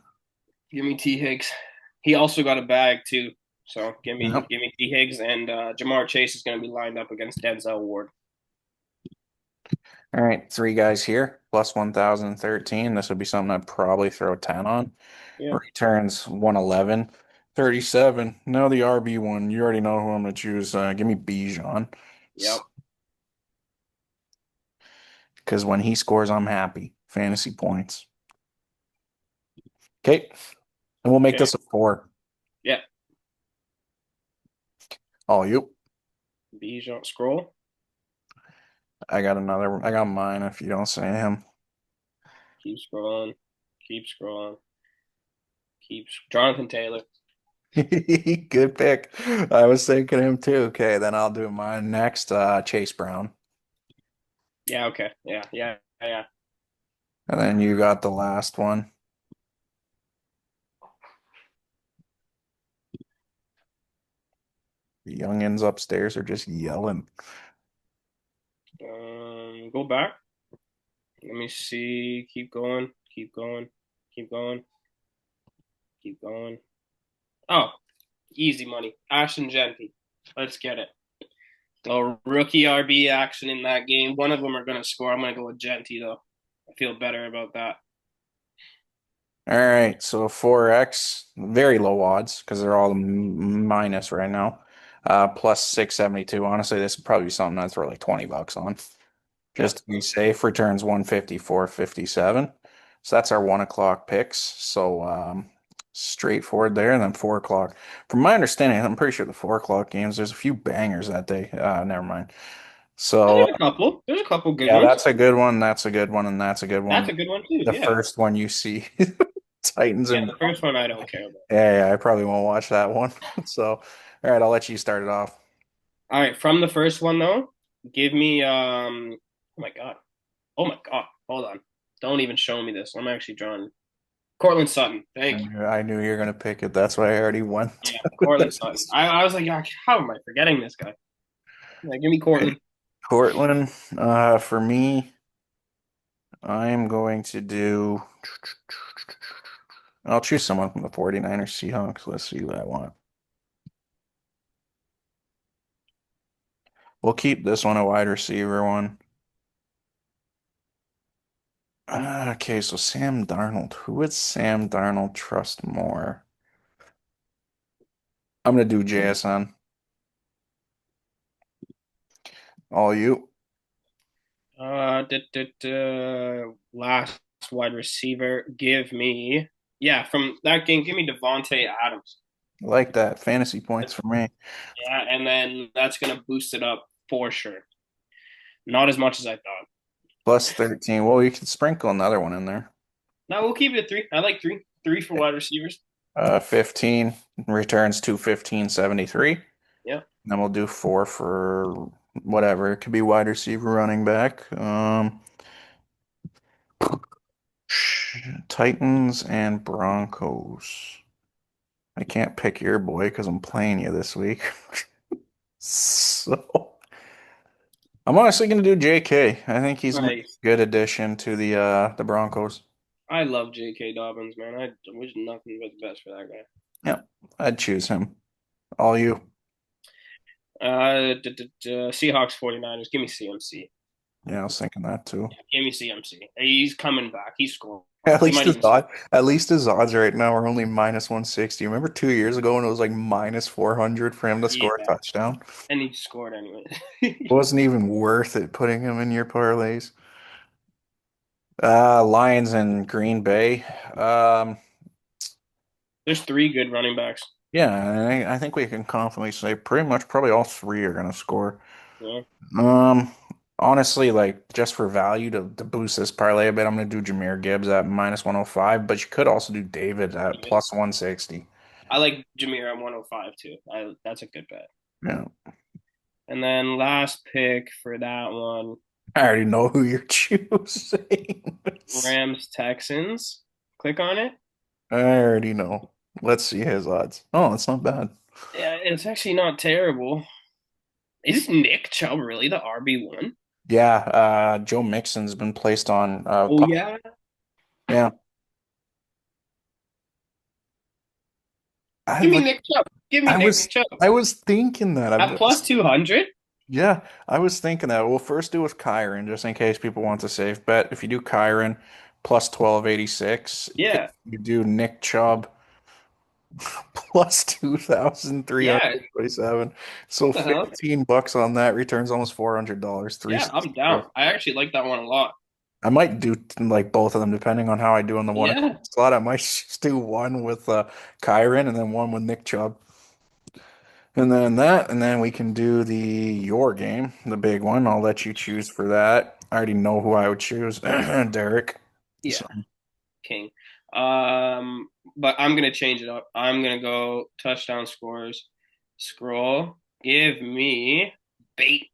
Give me T Higgs. He also got a bag too. So Yep. give me T Higgs and Jamar Chase is going to be lined up against Denzel Ward. All right, three guys here, plus 1,013. This would be something I'd probably throw 10 on. Yeah. Returns 111. 37. Now the RB one. You already know who I'm gonna choose. Give me Bijan. Yep. Because when he scores, I'm happy. Fantasy points. Okay, and we'll make Okay. this a four. Yeah. All you. Bijan scroll. I got another. I got mine. If you don't say him, Keep scrolling. Keep scrolling. Jonathan Taylor. good pick. I was thinking him too. Okay, then I'll do mine next. Chase Brown, Yeah, okay. Yeah, yeah, yeah. and then you got the last one. The youngins upstairs are just yelling. Go back. Let me see. Keep going. Keep going. Keep going. Keep going. Oh, easy money. Ashton Genty. Let's get it. A rookie RB action in that game. One of them are going to score. I'm going to go with Genty, though. I feel better about that. All right, so 4x, very low odds because they're all minus right now. Plus 672. Honestly, this would probably be something I'd throw like 20 bucks on. Yeah. Just to be safe, returns 154.57. So that's our 1 o'clock picks. So straightforward there. And then 4 o'clock. From my understanding, I'm pretty sure the 4 o'clock games, there's a few bangers that day. Never mind. So There's a couple. There's a couple good yeah, ones. that's a good one. That's a good one. And that's a good That's one. a good one, too. The Yeah. first one you see, Titans Yeah, and the first one I don't care about. yeah, I probably won't watch that one. So, all right, I'll let you start it off. All right, from the first one, though, give me, oh my God. Oh my God. Hold on. Don't even show me this. I'm actually drawing. Cortland Sutton. I Thank you. knew, I knew you were gonna pick it. That's why I already went Yeah, with Cortland Sutton. this. I was like, how am I forgetting this guy? Yeah, give me Cortland. Cortland, for me, I'm going to do. I'll choose someone from the 49ers Seahawks. Let's see what I want. We'll keep this one a wide receiver one. Okay, so Sam Darnold. Who would Sam Darnold trust more? I'm gonna do JSN. All you. Last wide receiver. Give me, yeah, from that game, give me Devontae Adams. Like that. Fantasy points for me. Yeah, and then that's gonna boost it up for sure. Not as much as I thought. Plus 13. Well, you could sprinkle another one in there. No, we'll keep it at three. I like three. Three for wide receivers. 15 returns 215.73. Yeah. Then we'll do four for whatever. It could be wide receiver, running back. Titans and Broncos. I can't pick your boy because I'm playing you this week. So I'm honestly gonna do JK. I think he's gonna be Nice. a good addition to the Broncos. I love J.K. Dobbins, man. I wish nothing but the best for that guy. Yeah, I'd choose him. All you. Seahawks 49ers. Give me CMC. Yeah, I was thinking that too. Yeah, give me CMC. He's coming back. He's scoring. At He least might his even odds, score. at least his odds right now are only minus 160. Remember 2 years ago when it was like minus 400 for him to score a Yeah, touchdown? and he scored anyway. It wasn't even worth it putting him in your parlays. Lions and Green Bay. Um, There's three good running backs. yeah, I think we can confidently say pretty much probably all three are gonna score. Yeah, Um, honestly, like just for value to boost this parlay a bit, I'm gonna do Jahmyr Gibbs at minus 105, but you could also do David at David. plus 160. I like Jameer at 105 too. That's a good bet. Yeah. And then last pick for that one, I already know who you're choosing. Rams Texans. Click on it. I already know. Let's see his odds. Oh, it's not bad. Yeah, it's actually not terrible. Is Nick Chubb really the RB1? Yeah, Joe Mixon's been placed on Oh yeah. yeah. I Give me like Nick Chubb. Give me I Nick was Chubb. I was thinking that. At plus 200? Yeah, I was thinking that. We'll first do with Kyron, just in case people want a safe bet. If you do Kyron plus 1286, if Yeah. you do Nick Chubb plus Yeah, 2,327. So what the hell? $15 on that returns almost $400, Yeah, I'm down. 364. I actually like that one a lot. I might do like both of them depending on how I do in the one Yeah, slot. I might just do one with Kyron and then one with Nick Chubb. And then we can do the your game, the big one. I'll let you choose for that. I already know who I would choose, Derek. yeah, So king. Um, but I'm gonna change it up. I'm gonna go touchdown scores. Scroll. Give me bait.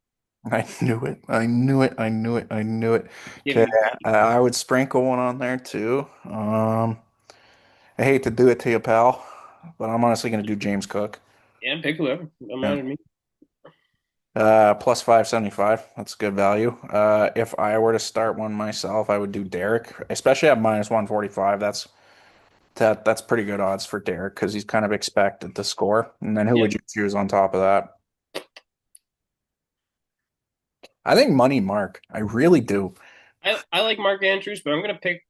I knew it. I knew it. I knew it. I knew it. Give Okay, me bait. I would sprinkle one on there too. I hate to do it to you, pal, but I'm honestly gonna do James Cook. Yeah, pick whoever. Don't Yeah. matter to me. Plus 575. That's good value. If I were to start one myself, I would do Derek, especially at minus 145. That's pretty good odds for Derek because he's kind of expected to score. And then who Yeah, would you choose on top of that? I think Money Mark. I really do. I like Mark Andrews, but I'm gonna pick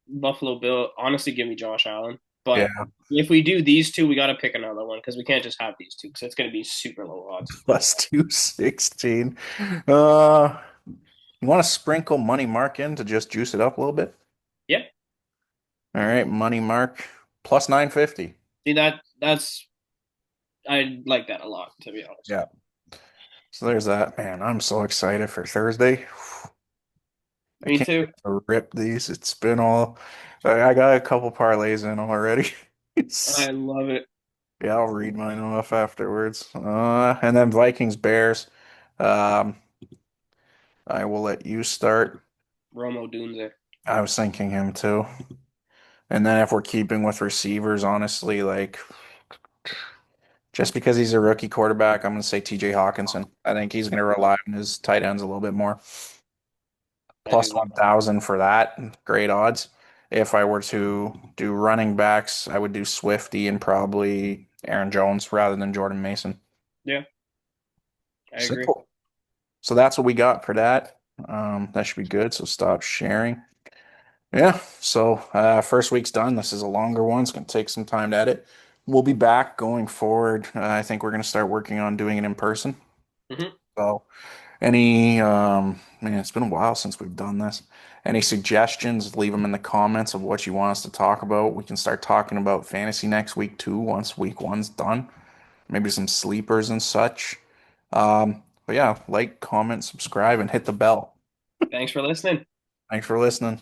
Buffalo Bill. Honestly, give me Josh Allen. But Yeah, if we do these two, we gotta pick another one because we can't just have these two because it's gonna be super low odds. plus 216. Uh, you want to sprinkle Money Mark in to just juice it up a little bit? Yeah. All right, Money Mark plus 950. See that's I like that a lot, to be honest. Yeah. So there's that. Man, I'm so excited for Thursday. I Me can't too. wait to rip these. It's been all, I got a couple parlays in already. I love it. Yeah, I'll read mine off afterwards. And then Vikings Bears. Um, I will let you start. Romo Dunze. I was thinking him too. And then if we're keeping with receivers, honestly, like just because he's a rookie quarterback, I'm going to say TJ Hawkinson. I think he's going to rely on his tight ends a little bit more. I do Plus love 1,000 for that. Great odds. If I were to do running backs, I would do Swifty and probably Aaron Jones rather than Jordan Mason. that. Yeah, I agree. Simple. So that's what we got for that. That should be good. So stop sharing. Yeah. So first week's done. This is a longer one. It's going to take some time to edit. We'll be back going forward. I think we're going to start working on doing it in person. Hmm. So man, it's been a while since we've done this. Any suggestions, leave them in the comments of what you want us to talk about. We can start talking about fantasy next week too, once week one's done. Maybe some sleepers and such. But yeah, like, comment, subscribe, and hit the bell. Thanks for listening. Thanks for listening.